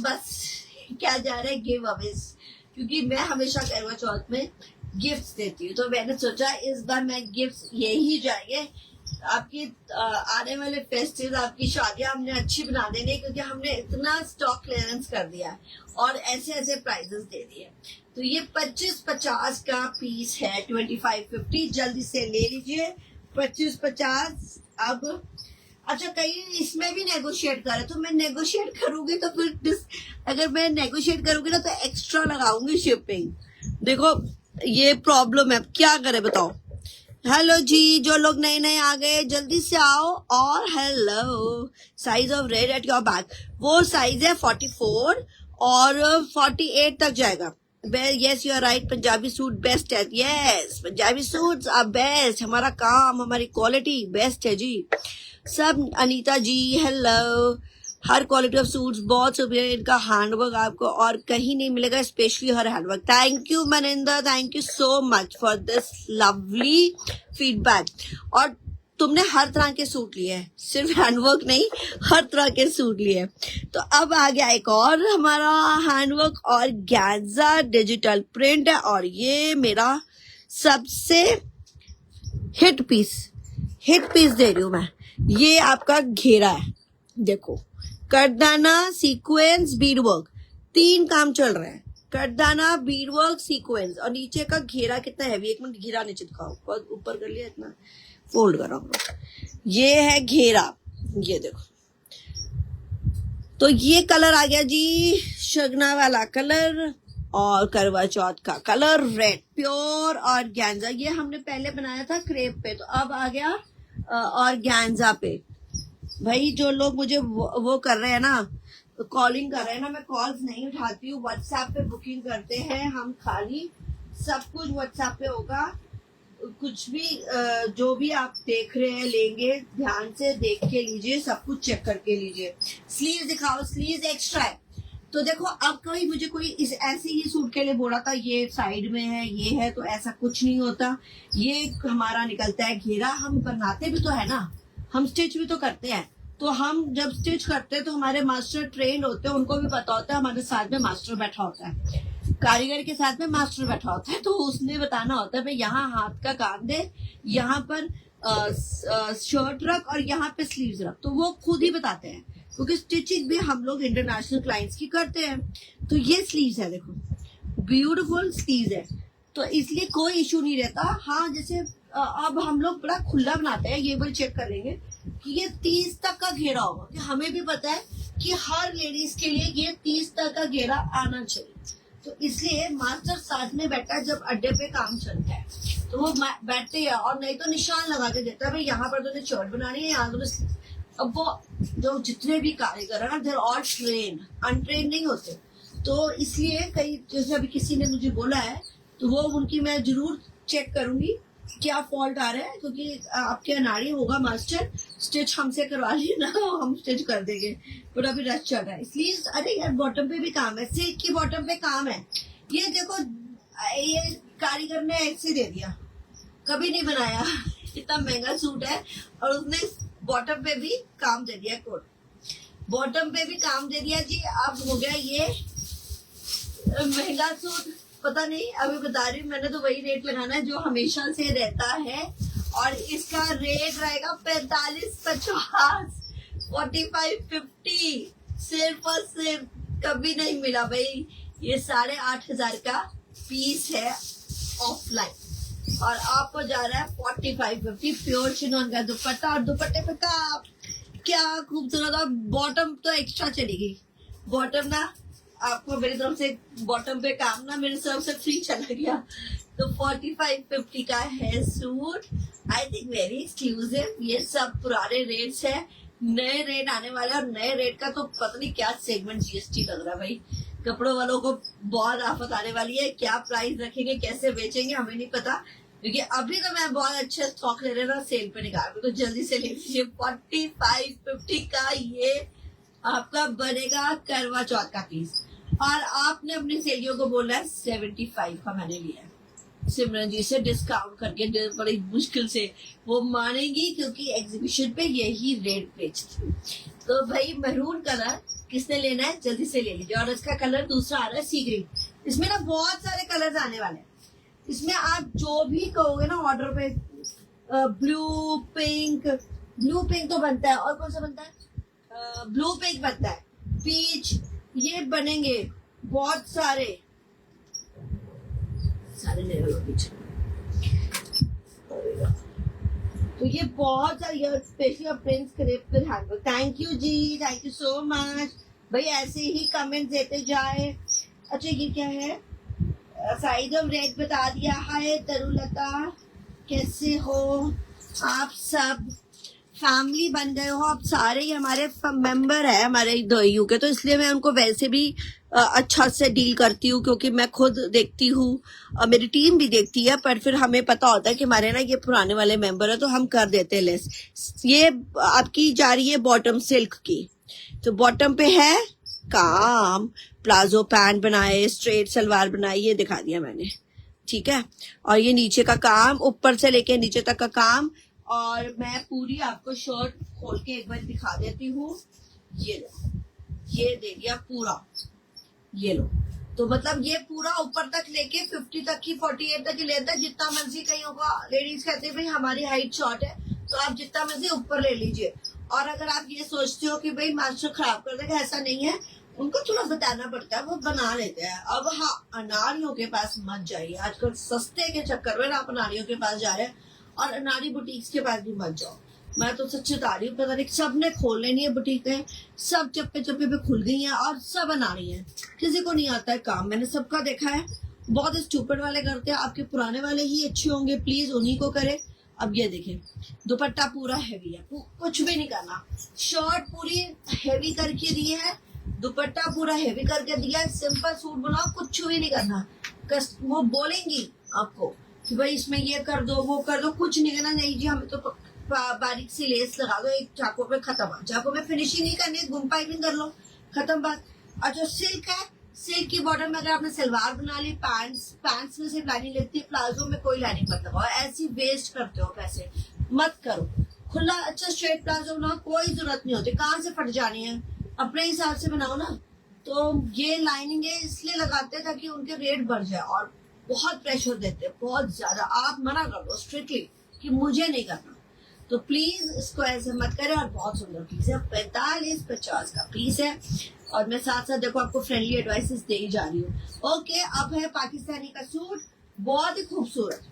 बस क्या जा रहा है गिव अवेज, क्योंकि मैं हमेशा करवा चौथ में गिफ्ट्स देती हूँ। तो मैंने सोचा इस बार मैं गिफ्ट्स यही जाएंगे। आपकी आने वाले फेस्टिवल, आपकी शादियां हमने अच्छी बना देंगे, क्योंकि हमने इतना स्टॉक क्लियरेंस कर दिया है और ऐसे ऐसे प्राइजेस दे दिए। तो ये 25-50 का पीस है, 25-50 जल्दी से ले लीजिए। 25-50 अब अच्छा, कहीं इसमें भी नेगोशिएट करे तो मैं नेगोशिएट करूंगी, तो फिर अगर मैं नेगोशिएट करूंगी ना तो एक्स्ट्रा लगाऊंगी शिपिंग। देखो ये प्रॉब्लम है, क्या करे बताओ। हेलो जी, जो लोग नए नए आ गए जल्दी से आओ। और hello, size of red at your back, वो साइज है 44 और 48 तक जाएगा। Yes you are right, Punjabi suit best है। Yes, Punjabi suits are best, हमारा काम, हमारी क्वालिटी बेस्ट है जी सब। अनीता जी हेलो, हर क्वालिटी ऑफ सूट्स बहुत सुपीरियर, इनका हैंडवर्क आपको और कहीं नहीं मिलेगा, स्पेशली हर handwork. Thank you Maninder, thank you so much for this lovely feedback. और तुमने हर तरह के सूट लिए हैं, सिर्फ हैंडवर्क नहीं, हर तरह के सूट लिए। तो अब आ गया एक और हमारा हैंडवर्क और गैंजा डिजिटल प्रिंट है, और ये मेरा सबसे हिट पीस दे रही हूं मैं। ये आपका घेरा है, देखो, करदाना सीक्वेंस बीडवर्क, 3 काम चल रहे हैं, करदाना बीडवर्क सीक्वेंस, और नीचे का घेरा कितना हैवी। एक मिनट घेरा नीचे दिखाओ, ऊपर कर लिया, इतना फोल्ड करो। ये है घेरा, ये देखो। तो ये कलर आ गया जी, शगना वाला कलर और करवा चौथ का कलर रेड प्योर और गैंजा। ये हमने पहले बनाया था क्रेप पे, तो अब आ गया और गैंजा पे। भाई जो लोग मुझे वो कर रहे हैं ना, कॉलिंग कर रहे हैं ना, मैं कॉल्स नहीं उठाती हूँ, व्हाट्सएप पे बुकिंग करते हैं हम खाली। सब कुछ व्हाट्सएप पे होगा। कुछ भी जो भी आप देख रहे हैं लेंगे, ध्यान से देख के लीजिए, सब कुछ चेक करके लीजिए। स्लीव दिखाओ, स्लीव एक्स्ट्रा है। तो देखो अब कभी मुझे कोई इस ऐसे ही सूट के लिए बोला था ये साइड में है, ये है, तो ऐसा कुछ नहीं होता। ये हमारा निकलता है घेरा, हम बनाते भी तो है ना, हम स्टिच भी तो करते हैं। तो हम जब स्टिच करते हैं तो हमारे मास्टर ट्रेन होते हैं, उनको भी पता होता है, हमारे साथ में मास्टर बैठा होता है, कारीगर के साथ में मास्टर बैठा होता है। तो उसने बताना होता है भाई यहाँ हाथ का काम दे, यहाँ पर शर्ट रख और यहाँ पे स्लीव्स रख। तो वो खुद ही बताते हैं, क्योंकि स्टिचिंग भी हम लोग इंटरनेशनल क्लाइंट्स की करते हैं। तो ये स्लीव्स है, देखो ब्यूटीफुल स्लीव्स है, तो इसलिए कोई इशू नहीं रहता। हाँ जैसे अब हम लोग बड़ा खुला बनाते हैं, ये भी चेक कर लेंगे कि ये 30 तक का घेरा होगा, कि हमें भी पता है कि हर लेडीज के लिए ये 30 तक का घेरा आना चाहिए। तो इसलिए मास्टर साथ में बैठा है, जब अड्डे पे काम चलता है तो वो बैठते हैं, और नहीं तो निशान लगा के देता है भाई यहाँ पर तूने शर्ट बनानी है, यहाँ तूने। अब वो जो जितने भी कारीगर है ना, देर ऑल ट्रेन, अनट्रेन नहीं होते। तो इसलिए कई जैसे अभी किसी ने मुझे बोला है तो वो उनकी मैं जरूर चेक करूंगी क्या फॉल्ट आ रहा है, क्योंकि आपके अनाड़ी होगा मास्टर, स्टिच हमसे करवा लिए ना, हम स्टिच कर देंगे, पर अभी रश चल रहा है इसलिए। अरे यार बॉटम पे भी काम है, सिल्क की बॉटम पे काम है। ये देखो ये कारीगर ने ऐसे दे दिया, कभी नहीं बनाया, इतना महंगा सूट है और उसने बॉटम पे भी काम दे दिया, कोट बॉटम पे भी काम दे दिया जी। अब हो गया ये महंगा सूट, पता नहीं, अभी बता रही हूँ, मैंने तो वही रेट लगाना है जो हमेशा से रहता है, और इसका रेट रहेगा 45-50, 45-50, सिर्फ और सिर्फ। कभी नहीं मिला भाई, ये 8,500 का पीस है ऑफलाइन, और आपको जा रहा है 45-50 प्योर चिनोन का दुपट्टा, और दुपट्टे पे का क्या खूबसूरत, और बॉटम तो एक्स्ट्रा चलेगी। बॉटम ना आपको मेरी तरफ से बॉटम पे काम ना मेरी तरफ से फ्री चला गया। तो 45-50 का है suit, I think very exclusive. ये सब पुराने रेट्स है, नए रेट आने वाले, और नए रेट का तो पता नहीं क्या सेगमेंट जीएसटी लग रहा है भाई। कपड़ों वालों को बहुत आफत आने वाली है, क्या प्राइस रखेंगे, कैसे बेचेंगे, हमें नहीं पता, क्योंकि अभी तो मैं बहुत अच्छे स्टॉक ले रहा था, सेल पे निकाल, तो जल्दी से ले लीजिए। 45-50 का ये आपका बनेगा करवा चौथ का पीस, और आपने अपनी सहेलियों को बोला है 75 का मैंने लिया है सिमरन जी से डिस्काउंट करके, बड़ी मुश्किल से वो मानेंगी, क्योंकि एग्जीबिशन पे यही रेट बेचती। तो भाई मैरून कलर किसने लेना है जल्दी से ले लीजिए, और इसका कलर दूसरा आ रहा है सी ग्रीन। इसमें ना बहुत सारे कलर्स आने वाले हैं, इसमें आप जो भी कहोगे ना ऑर्डर पे, ब्लू पिंक तो बनता है, और कौन सा बनता है, ब्लू पिंक बनता है, पीच, ये बनेंगे बहुत सारे ले लो पीछे। तो ये बहुत सारे special prince crepe with handwork. Thank you जी, थैंक यू सो मच भाई, ऐसे ही कमेंट देते जाए। अच्छा ये क्या है, साइज ऑफ रेड बता दिया। हाय तरुलता, कैसे हो आप सब, फैमिली बन गए हो आप सारे ही हमारे मेंबर है हमारे यू के, तो इसलिए मैं उनको वैसे भी अच्छा से डील करती हूँ, क्योंकि मैं खुद देखती हूँ और मेरी टीम भी देखती है, पर फिर हमें पता होता है कि हमारे ना ये पुराने वाले मेंबर है, तो हम कर देते हैं लेस। ये आपकी जा रही है बॉटम सिल्क की, तो बॉटम पे है काम, प्लाजो पैंट बनाए, स्ट्रेट सलवार बनाई, ये दिखा दिया मैंने, ठीक है। और ये नीचे का काम, ऊपर से लेके नीचे तक का काम, और मैं पूरी आपको शर्ट खोल के एक बार दिखा देती हूँ। ये लो, ये दे दिया पूरा, ये लो। तो मतलब ये पूरा ऊपर तक लेके 50 तक की, 48 तक की लेता है, जितना मर्जी। कहीं होगा लेडीज कहते हैं भाई हमारी हाइट शॉर्ट है, तो आप जितना मर्जी ऊपर ले लीजिए। और अगर आप ये सोचते हो कि भाई मास्टर खराब कर देगा, ऐसा नहीं है, उनको थोड़ा बताना पड़ता है, वो बना लेते हैं। अब हाँ, अनारियों के पास मत जाइए, आजकल सस्ते के चक्कर में आप अनारियों के पास जा रहे हैं, और अनारी बुटीक्स के पास भी मत जाओ। मैं तो सच्ची बता रही हूँ, पता नहीं सब ने खोल लेनी है बुटीकें, सब चप्पे चप्पे पे खुल गई हैं, और सब अनारी हैं, किसी को नहीं आता है काम। मैंने सबका देखा है, बहुत स्टूपिड वाले करते हैं, आपके पुराने वाले ही अच्छे होंगे, प्लीज उन्हीं को करें। अब ये देखें, दुपट्टा पूरा हैवी है, कुछ भी नहीं करना, शर्ट पूरी हैवी करके दी है, दुपट्टा पूरा हैवी करके दिया है, सिंपल सूट बनाओ, कुछ भी नहीं करना। वो बोलेंगी आपको कि भाई इसमें ये कर दो वो कर दो, कुछ नहीं करना, नहीं जी हमें तो बारीक सी लेस लगा दो एक चाकू पे, खत्म। चाकू में फिनिशिंग नहीं करनी, गुम पाइपिंग कर लो, खत्म बात। और जो सिल्क है, सिल्क की बॉटम में अगर आपने सलवार बना ली, पैंट्स में सिर्फ लाइनिंग लगती है, प्लाजो में कोई लाइनिंग मत लगाओ, ऐसी वेस्ट करते हो पैसे, मत करो। खुला अच्छा स्ट्रेट प्लाजो बनाओ, कोई जरूरत नहीं होती, कहाँ से फट जानी है, अपने हिसाब से बनाओ ना। तो ये लाइनिंग है इसलिए लगाते हैं ताकि उनके रेट बढ़ जाए, और बहुत प्रेशर देते हैं, बहुत ज्यादा। आप मना कर दो स्ट्रिक्टली कि मुझे नहीं करना, तो प्लीज इसको ऐसे मत करें। और बहुत सुंदर पीस है, 45-50 का पीस है, और मैं साथ साथ देखो आपको फ्रेंडली एडवाइसेस दे ही जा रही हूँ। ओके, अब है पाकिस्तानी का सूट, बहुत ही खूबसूरत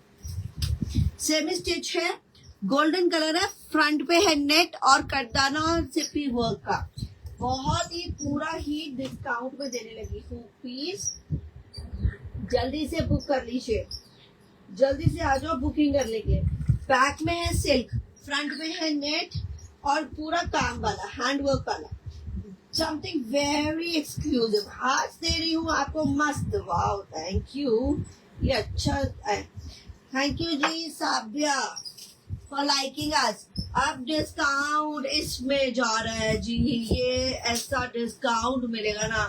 सेमी स्टिच है, गोल्डन कलर है, फ्रंट पे है नेट और कटदाना और सिप्पी वर्क का, बहुत ही पूरा ही डिस्काउंट में देने लगी हूँ पीस। जल्दी से बुक कर लीजिए, जल्दी से आ जाओ, बुकिंग कर लेंगे। बैक में है सिल्क, फ्रंट में है नेट और पूरा काम वाला हैंडवर्क वाला, समथिंग वेरी एक्सक्लूसिव। आज दे रही हूँ आपको मस्त। वाओ, थैंक यू, ये अच्छा है, थैंक यू जी साबिया फॉर लाइकिंग अस। अब डिस्काउंट इसमें जा रहा है जी, ये ऐसा डिस्काउंट मिलेगा ना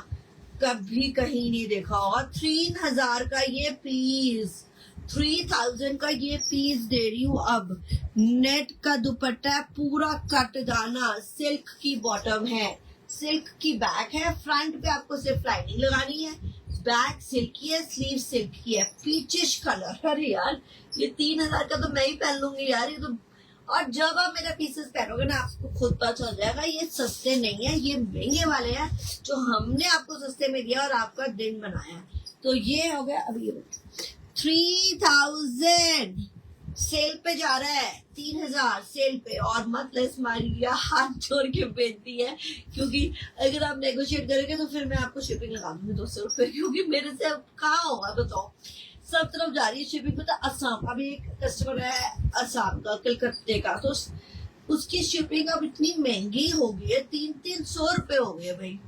कभी कहीं नहीं देखा होगा। 3000 का ये पीस, 3000 का ये पीस दे रही हूँ। अब नेट का दुपट्टा, पूरा कट दाना, सिल्क की बॉटम है, सिल्क की बैक है, फ्रंट पे आपको सिर्फ लाइनिंग लगानी है, बैक सिल्क की है, स्लीव सिल्क की है, पीचिश कलर। अरे यार ये 3000 का तो मैं ही पहन लूंगी यार, ये तो। और जब आप मेरा पीसेस पहनोगे ना आपको खुद पता चल जाएगा ये सस्ते नहीं है, ये महंगे वाले हैं जो हमने आपको सस्ते में दिया और आपका दिन बनाया। तो ये हो गया। अभी 3000 सेल पे जा रहा है, 3000 सेल पे, और मत लेस मारिए, हाथ जोड़ के बेचती है, क्योंकि अगर आप नेगोशिएट करेंगे तो फिर मैं आपको शिपिंग लगा दूंगी 200 रुपए, क्योंकि मेरे से अब कहाँ होगा बताओ, सब तरफ जा रही है शिपिंग। तो असम, अभी एक कस्टमर है असम का, कलकत्ते का, तो उसकी शिपिंग अब इतनी महंगी हो गई है, 300 रुपए हो गए भाई,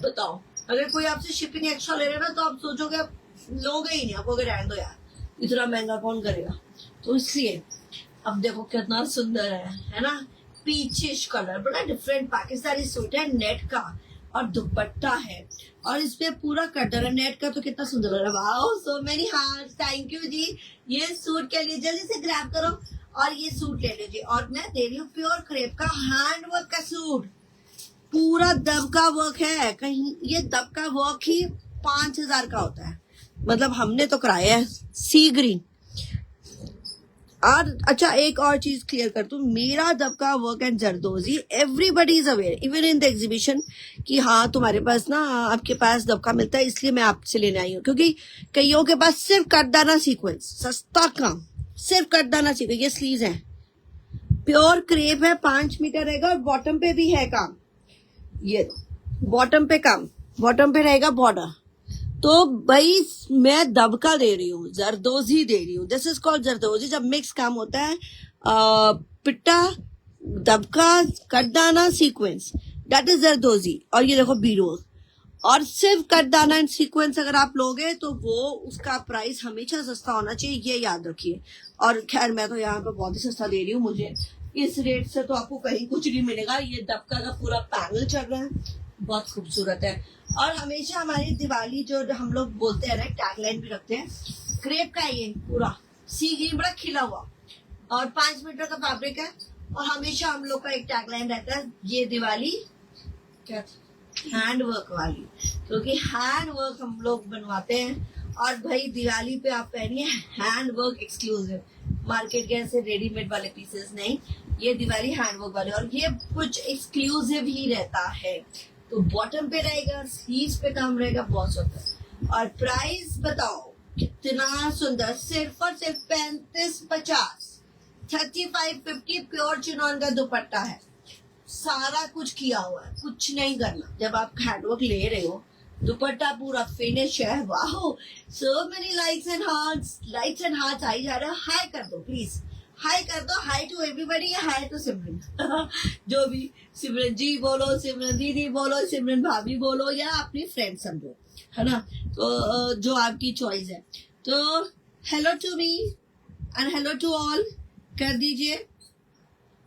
बताओ। अगर कोई आपसे शिपिंग एक्स्ट्रा ले रहा है ना तो आप सोचोगे आप लोगे ही नहीं, आपको रहने दो यार, इतना महंगा कौन करेगा। तो इसलिए अब देखो कितना सुंदर है ना, पीचिश कलर, बड़ा डिफरेंट पाकिस्तानी सूट है, नेट का, और दुपट्टा है, और इस पे पूरा कटर है नेट का, तो कितना सुंदर लग रहा है। Wow, so many hearts, thank you जी। ये सूट के लिए जल्दी से ग्रैब करो और ये सूट ले लीजिए। और मैं दे रही हूँ प्योर क्रेप का हैंड वर्क का सूट, पूरा दबका वर्क है, कहीं ये दबका वर्क ही 5000 का होता है, मतलब हमने तो कराया है सी ग्रीन। और अच्छा एक और चीज क्लियर कर दूं, मेरा dabka work and zardozi everybody is aware even in the exhibition कि हाँ तुम्हारे पास ना, आपके पास दबका मिलता है, इसलिए मैं आपसे लेने आई हूँ, क्योंकि कईयों के पास सिर्फ कटदाना सीक्वेंस, सस्ता काम, सिर्फ कटदाना सीक्वेंस। ये स्लीव्स है, प्योर क्रेप है, 5 मीटर रहेगा, और बॉटम पे भी है काम, ये बॉटम पे काम, बॉटम पे रहेगा बॉर्डर। तो भाई मैं दबका दे रही हूँ, जरदोजी दे रही हूँ, दिस इज कॉल्ड जरदोजी। जब मिक्स काम होता है पिट्टा, दबका, कटदाना, सीक्वेंस, दैट इज जरदोजी। और ये देखो बीडो, और सिर्फ कटदाना एंड सीक्वेंस अगर आप लोगे तो वो उसका प्राइस हमेशा सस्ता होना चाहिए, ये याद रखिए। और खैर मैं तो यहाँ पे बहुत ही सस्ता दे रही हूँ, मुझे इस रेट से तो आपको कहीं कुछ नहीं मिलेगा। ये दबका का पूरा पैनल चल रहा है, बहुत खूबसूरत है। और हमेशा हमारी दिवाली जो हम लोग बोलते हैं ना, टैगलाइन भी रखते हैं, क्रेप का है ये पूरा, सी ग्रीन, बड़ा खिला हुआ, और 5 मीटर का फैब्रिक है। और हमेशा हम लोग का एक टैगलाइन रहता है, ये दिवाली क्या हैंड वर्क वाली, क्योंकि हैंड वर्क हम लोग बनवाते हैं। और भाई दिवाली पे आप पहनिए हैंड वर्क एक्सक्लूसिव, मार्केट के ऐसे रेडीमेड वाले पीसेस नहीं, ये दिवाली हैंड वर्क वाले, और ये कुछ एक्सक्लूसिव ही रहता है। तो बॉटम पे रहेगा, स्लीव्स पे काम रहेगा, बहुत सुंदर। और प्राइस बताओ कितना सुंदर, सिर्फ और सिर्फ 3550, 3550 प्योर चिनॉन का दुपट्टा है, सारा कुछ किया हुआ है, कुछ नहीं करना। जब आप हैंडवर्क ले रहे हो, दुपट्टा पूरा फिनिश है। वाह, so many likes and hearts, likes and hearts आई जा रहे हो, हाई कर दो प्लीज, हाई कर दो, hi to everybody, hi to Simran जो भी, सिमरन जी बोलो, सिमरन दीदी बोलो, सिमरन भाभी बोलो, या अपनी फ्रेंड समझो। है ना। तो जो आपकी चॉइस है। तो hello to me and hello to all कर दीजिए।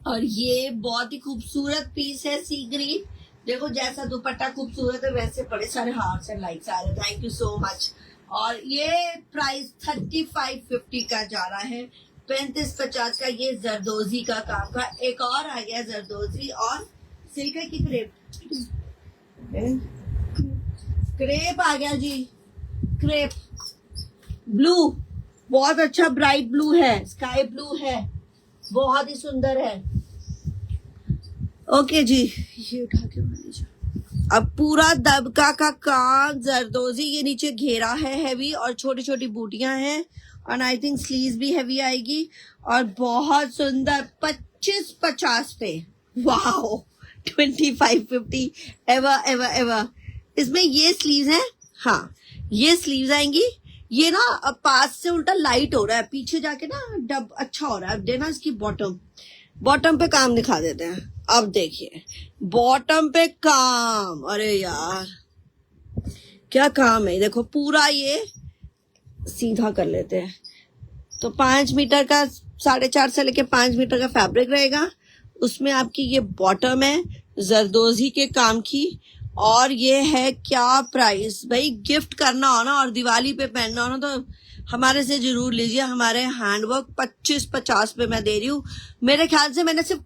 और ये बहुत ही खूबसूरत पीस है सी ग्रीन। देखो जैसा दुपट्टा खूबसूरत है वैसे बड़े सारे हार्ट्स एंड लाइक्स आ रहे हैं। Thank you so much. और ये प्राइस 3550 का जा रहा है, 3550 का। ये जरदोजी का काम का एक और आ गया जरदोजी और सिल्क की क्रेप, क्रेप आ गया जी। क्रेप ब्लू, बहुत अच्छा ब्राइट ब्लू है, स्काई ब्लू है, बहुत ही सुंदर है। ओके जी, ये उठा के मान लीजिए। अब पूरा दबका का काम जरदोजी, ये नीचे घेरा है हैवी और छोटी छोटी बूटियां हैं और आई थिंक स्लीव्स भी हैवी आएगी और बहुत सुंदर 2550 पे। Wow 2550 ever ever ever. इसमें ये स्लीव्स हैं, हाँ ये स्लीव्स आएंगी। ये ना अब पास से उल्टा लाइट हो रहा है, पीछे जाके ना डब अच्छा हो रहा है। अब देना इसकी बॉटम पे काम दिखा देते हैं। अब देखिए बॉटम पे काम, अरे यार क्या काम है। देखो पूरा ये सीधा कर लेते हैं। तो 5 मीटर का 4.5 से लेके 5 मीटर का फैब्रिक रहेगा। उसमें आपकी ये बॉटम है जरदोजी के काम की। और ये है क्या प्राइस भाई, गिफ्ट करना हो ना और दिवाली पे पहनना हो ना तो हमारे से जरूर लीजिए। हमारे हैंडवर्क 2550 पे मैं दे रही हूँ। मेरे ख्याल से मैंने सिर्फ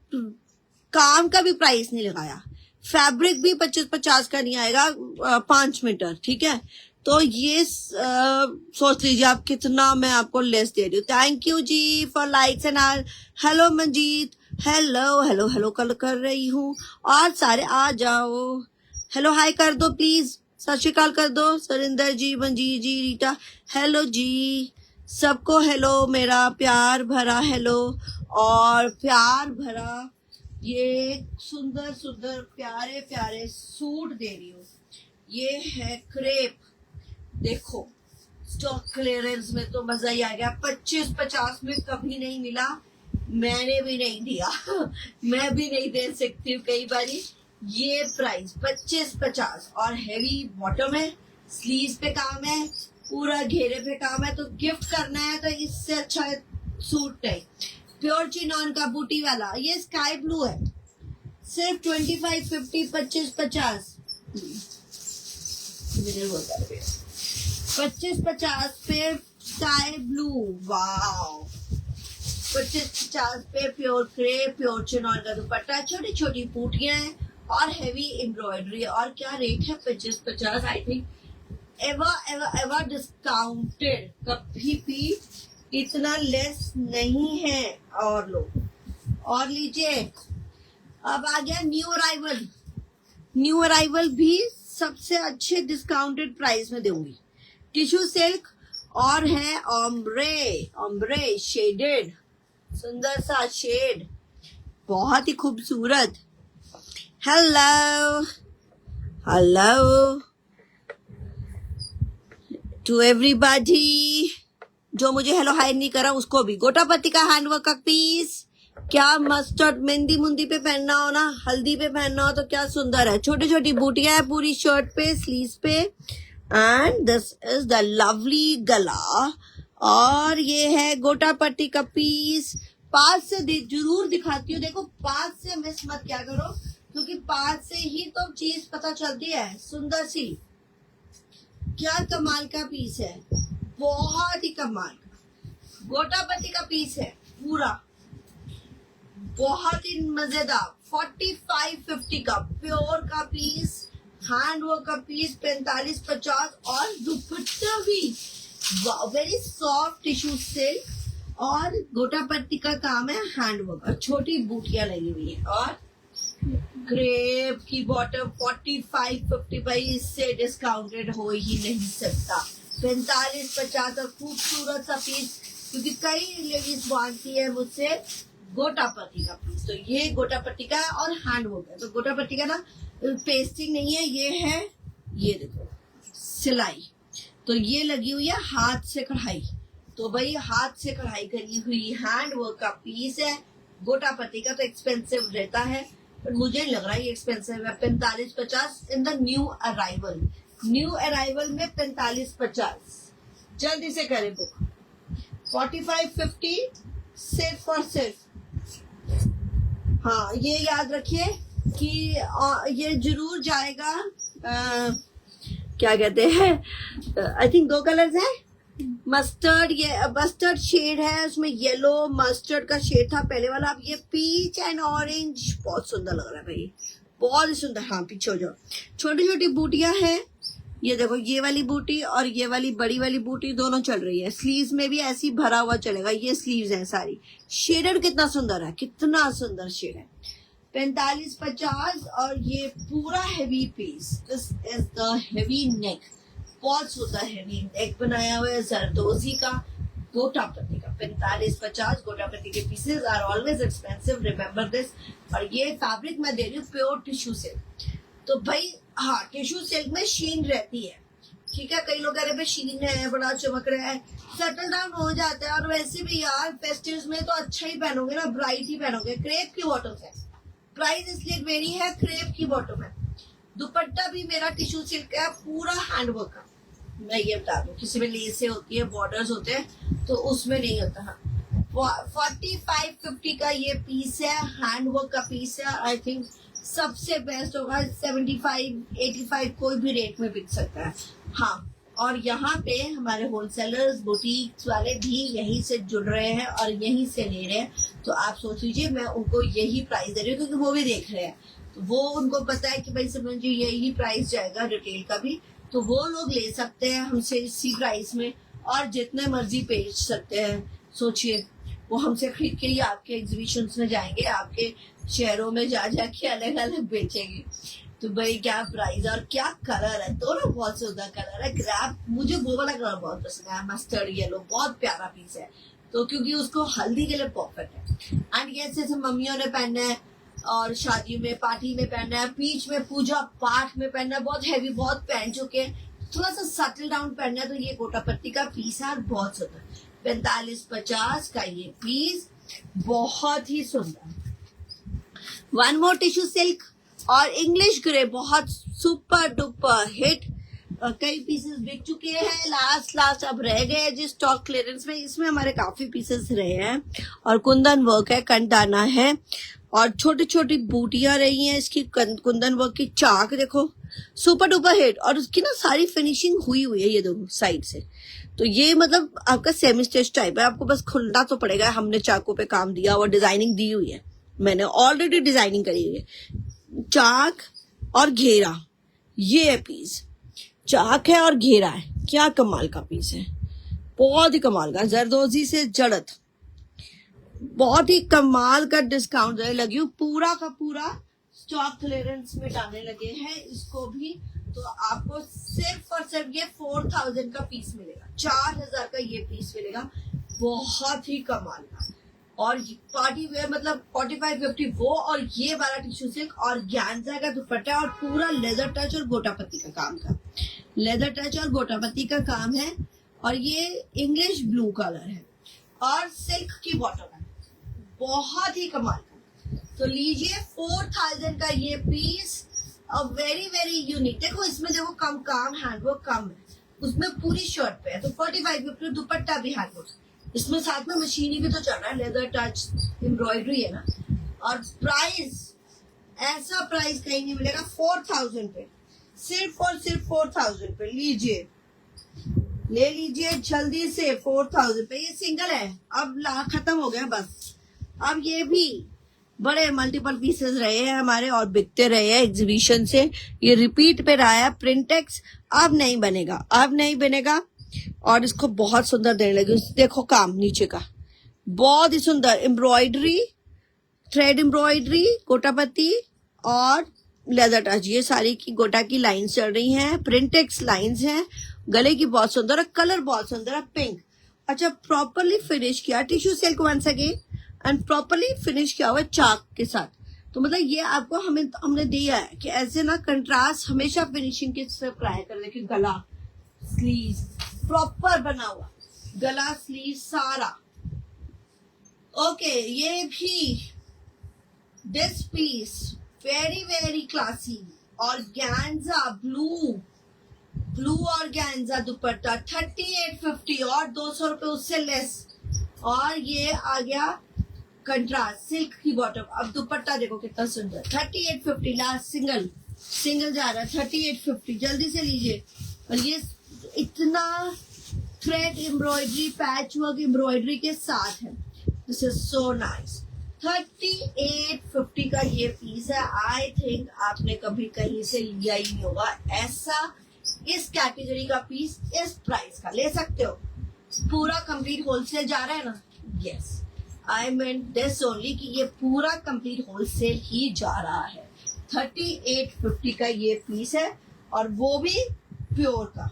काम का भी प्राइस नहीं लगाया, फैब्रिक भी 2550 का नहीं आएगा 5 मीटर, ठीक है। तो ये सोच लीजिए आप कितना मैं आपको लेस दे रही हूँ। थैंक यू जी for likes and all. Hello Manjeet, hello hello hello कल कर रही हूँ और सारे आ जाओ। हेलो हाय कर दो प्लीज, सत श्री अकाल कर दो। सरिंदर जी, मंजीत जी, रीटा, हेलो जी सबको हेलो, मेरा प्यार भरा हेलो। और प्यार भरा ये सुंदर सुंदर प्यारे प्यारे सूट दे रही हूँ। ये है क्रेप, देखो स्टॉक क्लियरेंस में तो मजा ही आ गया। 2550 में कभी नहीं मिला, मैंने भी नहीं दिया मैं भी नहीं दे सकती हूँ कई बारी। ये प्राइस 2550 और हैवी बॉटम है, स्लीव पे काम है, पूरा घेरे पे काम है। तो गिफ्ट करना है तो इससे अच्छा सूट नहीं। प्योर चिनॉन का बूटी वाला, ये स्काई ब्लू है, सिर्फ 2550, 2550 2550 पे स्काई ब्लू। वाओ 2550 पे प्योर क्रेप, प्योर चिनॉन का दुपट्टा, छोटी छोटी बूटियां हैं और हैवी एम्ब्रॉयडरी। और क्या रेट है 2550। I think ever ever ever discounted, कभी भी इतना लेस नहीं है। और लो और लीजिए। अब आ गया न्यू अराइवल। न्यू अराइवल भी सबसे अच्छे डिस्काउंटेड प्राइस में दूंगी। टिश्यू सिल्क और है ओम्ब्रे शेडेड, सुंदर सा शेड, बहुत ही खूबसूरत। Hello hello to everybody. जो मुझे हेलो हाय नहीं करा उसको भी। गोटापति का हैंडवर्क का पीस, क्या मस्टर्ड, मेहंदी मुंदी पे पहनना हो ना, हल्दी पे पहनना हो तो क्या सुंदर है। छोटी छोटी बूटियां है पूरी शर्ट पे, स्लीव्स पे। And this is the lovely गला। और ये है गोटापट्टी का पीस। पास से जरूर दिखाती हूँ। देखो पास से मिस मत क्या करो, क्योंकि पास से ही तो चीज पता चलती है। सुंदर सी, क्या कमाल का पीस है, बहुत ही कमाल का गोटापति का पीस है पूरा, बहुत ही मजेदार। 4550 का प्योर का पीस, हैंडवर्क का पीस 4550 और दुपट्टा भी वेरी सॉफ्ट टिश्यू सिल्क और गोटापट्टी का काम है हैंडवर्क और छोटी बूटियां लगी हुई है। और क्रेप की बॉटम 4550 भाई, इससे डिस्काउंटेड हो ही नहीं सकता। 4550 और खूबसूरत सा पीस, क्योंकि कई लेडीज मांगती है मुझसे गोटापट्टी का पीस। तो ये गोटापट्टी का और हैंडवर्क है। तो गोटापट्टी का ना पेस्टिंग नहीं है, ये है, ये देखो सिलाई। तो ये लगी हुई है हाथ से कढ़ाई। तो भाई हाथ से कढ़ाई करी हुई हैंडवर्क का पीस है। गोटापट्टी का तो एक्सपेंसिव रहता है, पर मुझे लग रहा है ये एक्सपेंसिव है। 4550 in the new arrival. New arrival में 45-50, जल्दी से करें बुक। 45-50 सिर्फ और सिर्फ। हाँ, ये याद रखिए कि ये जरूर जाएगा। क्या कहते हैं, आई थिंक 2 कलर्स हैं, मस्टर्ड, ये मस्टर्ड शेड है, उसमें येलो मस्टर्ड का शेड था पहले वाला। अब ये पीच एंड ऑरेंज, बहुत सुंदर लग रहा है भाई, बहुत ही सुंदर। हाँ, पीछे हो जाओ। छोटी छोटी बूटियां हैं, ये देखो, ये वाली बूटी और ये वाली बड़ी वाली बूटी दोनों चल रही है। स्लीव्स में भी ऐसी भरा हुआ चलेगा, ये स्लीव्स हैं सारी। शेडेड कितना सुंदर है, कितना सुंदर शेड है। 45-50 और ये पूरा heavy piece, this is the heavy neck, बहुत सुंदर हेवी नेक बनाया हुआ है जरदोजी का, गोटा पत्ती का। 45-50 गोटा पत्ती के pieces are always expensive, remember this. और ये फैब्रिक मैं दे रही हूँ प्योर टिश्यू सिल्क। तो भाई हाँ, टिश्यू सिल्क में शीन रहती है, ठीक है। कई लोग कह रहे हैं शीन है, बड़ा चमक रहा है, सेटल डाउन हो जाता है। और वैसे भी यार फेस्टिव्स में तो अच्छा ही पहनोगे ना, ब्राइट ही पहनोगे। क्रेप की बॉटम है, प्राइस इसलिए वेरी है, क्रेप की बॉटम है। दुपट्टा भी मेरा टिश्यू सिल्क है, पूरा हैंडवर्क का। मैं ये बता दूं, किसी में लेसें होती है, बॉर्डर्स होते हैं, तो उसमें नहीं होता। हाँ, 45-50 का ये पीस है, हैंडवर्क का पीस है। आई थिंक सबसे बेस्ट होगा। 75-85 कोई भी रेट में बिक सकता है। हाँ, और यहाँ पे हमारे होलसेलर्स, बुटीक्स वाले भी यहीं से जुड़ रहे हैं और यहीं से ले रहे हैं। तो आप सोच लीजिए, मैं उनको यही प्राइस दे रही हूँ, क्योंकि वो भी देख रहे हैं। तो वो, उनको पता है कि भाई समझ यही प्राइस जाएगा रिटेल का भी, तो वो लोग ले सकते हैं हमसे इसी प्राइस में, और जितने मर्जी बेच सकते हैं। सोचिए, वो हमसे खरीद के ही आपके एग्जीबिशंस में जाएंगे, आपके शहरों में जा जाके अलग अलग बेचेंगे। तो भाई क्या प्राइस और क्या कलर है, दोनों बहुत सुंदर कलर है। ग्रैप, मुझे वो वाला कलर बहुत पसंद है, मस्टर्ड येलो, बहुत प्यारा पीस है। तो क्योंकि उसको हल्दी के लिए परफेक्ट है। एंड ये जैसे मम्मियों ने पहनना है और शादी में, पार्टी में पहनना है, बीच में पूजा पाठ में पहनना है, बहुत हैवी, बहुत पहन चुके हैं, थोड़ा सा सटल डाउन पहनना है, तो ये गोटा पत्ती का पीस है और बहुत सुंदर। 45-50 का ये पीस बहुत ही सुंदर। वन मोर टिश्यू सिल्क और इंग्लिश ग्रे, बहुत सुपर डुपर हिट। कई पीसेस बिक चुके हैं, लास्ट अब रह गए जिस स्टॉक क्लियरेंस में। इसमें हमारे काफी पीसेस रहे हैं और कुंदन वर्क है, कंटाना है और छोटी छोटी बूटियां रही हैं इसकी। कुंदन वर्क की चाक देखो, सुपर डुपर हिट। और उसकी ना सारी फिनिशिंग हुई है, ये दोनों साइड से। तो ये मतलब आपका सेमी स्टिच टाइप है, आपको बस खुलना तो पड़ेगा। हमने चाकों पे काम दिया और डिजाइनिंग दी हुई है, मैंने ऑलरेडी डिजाइनिंग करी हुई है। चाक और घेरा, ये है पीस। चाक है और घेरा है, क्या कमाल का पीस है, बहुत ही कमाल का। जरदोजी से जड़त, बहुत ही कमाल का डिस्काउंट लगी हूँ। पूरा का पूरा स्टॉक क्लियरेंस में डालने लगे हैं इसको भी। तो आपको सिर्फ और सिर्फ ये 4000 का पीस मिलेगा, 4000 का ये पीस मिलेगा, बहुत ही कमाल का। और पार्टी वेयर मतलब 45-50 वो, और ये वाला टिश्यू सिल्क और ज्ञानजा का दुपट्टा और पूरा लेदर टच और गोटा पत्ती का काम का, लेदर टच और गोटा पत्ती का काम है। और ये इंग्लिश ब्लू कलर है और सिल्क की बॉटम है, बहुत ही कमाल का। तो लीजिए 4000 का ये पीस, वेरी वेरी यूनिक। देखो इसमें देखो कम काम, हैंडवर्क कम है, उसमें पूरी शर्ट पे है। तो 45-50 दुपट्टा भी हैंडवर्क, इसमें साथ में मशीनी भी तो चल रहा है, लेदर टच एम्ब्रॉयडरी है ना। और प्राइस, ऐसा प्राइस कहीं नहीं मिलेगा 4000 पे, सिर्फ और सिर्फ 4000 पे। लीजिए, ले लीजिए जल्दी से 4000 पे। ये सिंगल है, अब खत्म हो गया बस। अब ये भी बड़े मल्टीपल पीसेस रहे हैं हमारे और बिकते रहे हैं एग्जीबिशन से। ये रिपीट पे रहा है प्रिंटेक्स, अब नहीं बनेगा, अब नहीं बनेगा। और इसको बहुत सुंदर देने लगी, देखो काम नीचे का बहुत ही सुंदर, एम्ब्रॉयडरी, थ्रेड एम्ब्रॉयडरी, गोटापत्ती और लेदर टच, ये सारी की गोटा की लाइंस चल रही हैं, प्रिंटेक्स लाइंस हैं। गले की बहुत सुंदर है, कलर बहुत सुंदर है, पिंक। अच्छा, प्रॉपरली फिनिश किया tissue silk once again and properly finish किया हुआ चाक के साथ। तो मतलब ये आपको हमने दिया है कि ऐसे ना कंट्रास्ट हमेशा फिनिशिंग के साथ ट्राई करने की। गला, स्लीव प्रॉपर बना हुआ, गला स्लीव सारा ओके। ये भी this piece very very classy, और organza blue, blue organza dupatta 3850 और 200 रुपए उससे लेस। और ये आ गया कंट्रास्ट सिल्क की बॉटम। अब दुपट्टा देखो कितना सुंदर 3850 लास्ट सिंगल जा रहा है 3850 जल्दी से लीजिए। और ये इतना thread embroidery patch work embroidery के साथ है। This is so nice. 3850 का ये पीस है। आई थिंक आपने कभी कहीं से लिया ही नहीं होगा ऐसा इस कैटेगरी का पीस इस प्राइस का। ले सकते हो, पूरा कंप्लीट होलसेल जा रहा है ना। Yes I mean this only कि ये पूरा कंप्लीट होलसेल ही जा रहा है। 3850 का ये पीस है और वो भी प्योर का।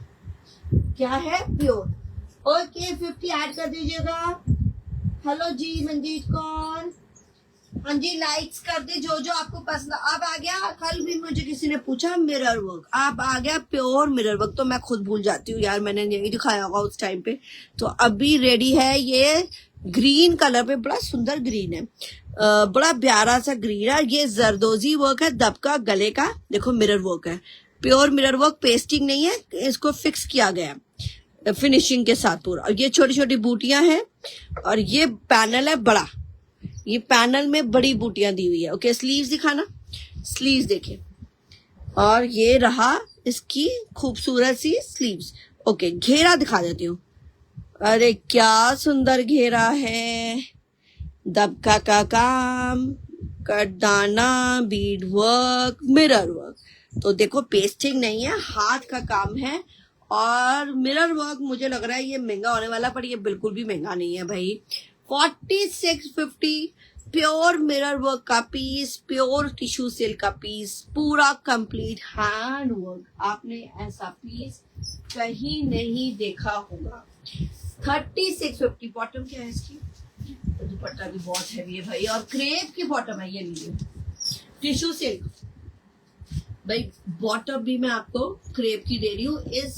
क्या है? प्योर। ओके 50 ऐड कर दीजिएगा। हेलो जी मंजीत कौर, हाँ जी लाइक्स कर दे जो जो आपको पसंद। अब आ गया, कल भी मुझे किसी ने पूछा मिरर वर्क, अब आ गया प्योर मिरर वर्क। तो मैं खुद भूल जाती हूँ यार, मैंने नहीं दिखाया होगा उस टाइम पे। तो अभी रेडी है ये ग्रीन कलर पे, बड़ा सुंदर ग्रीन है, बड़ा प्यारा सा ग्रीन है। ये जरदोजी वर्क है दबका गले का। देखो मिरर वर्क है, प्योर मिरर वर्क, पेस्टिंग नहीं है, इसको फिक्स किया गया है फिनिशिंग के साथ पूरा। और ये छोटी छोटी बूटियां हैं और ये पैनल है बड़ा, ये पैनल में बड़ी बूटियां दी हुई है। ओके स्लीव्स दिखाना, स्लीव्स देखिए। और ये रहा इसकी खूबसूरत सी स्लीव्स। ओके घेरा दिखा देती हूँ। अरे क्या सुंदर घेरा है, दबका का काम, कटदाना, बीड वर्क, मिरर वर्क। तो देखो पेस्टिंग नहीं है, हाथ का काम है। और मिरर वर्क मुझे लग रहा है ये महंगा होने वाला, पर ये बिल्कुल भी महंगा नहीं है भाई। 4650 प्योर मिरर वर्क का पीस, प्योर टिश्यू सिल्क का पीस, पूरा कंप्लीट हैंड वर्क। आपने ऐसा पीस कहीं नहीं देखा होगा। 3650। बॉटम क्या है इसकी? तो दुपट्टा भी बहुत हैवी है भाई, और क्रेप की बॉटम है। ये लीजिए टिश्यू सिल्क भाई, बॉटम भी मैं आपको क्रेप की दे रही हूँ। इस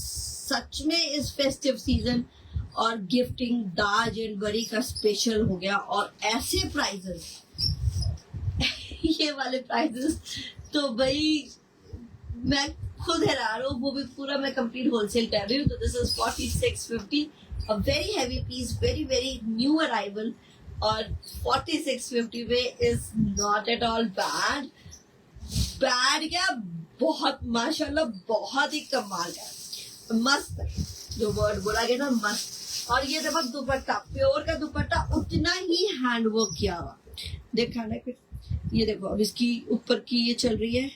सच में इस फेस्टिव सीजन और गिफ्टिंग दाज एंड बड़ी का स्पेशल हो गया। और ऐसे प्राइजेस ये वाले प्राइजेस तो भाई मैं खुद हैरान हूँ, वो भी पूरा मैं कंप्लीट होलसेल कर रही हूँ। तो this is 4650, a very heavy piece, very very new arrival. और 4650 में is not at all bad. Bad क्या, बहुत माशाल्लाह बहुत ही कमाल का मस्त, जो वर्ड बोला गया ना मस्त। और ये देखो दुपट्टा, प्योर का दुपट्टा, उतना ही हैंडवर्क किया हुआ, देखा ना फिर। ये देखो अब इसकी ऊपर की ये चल रही है,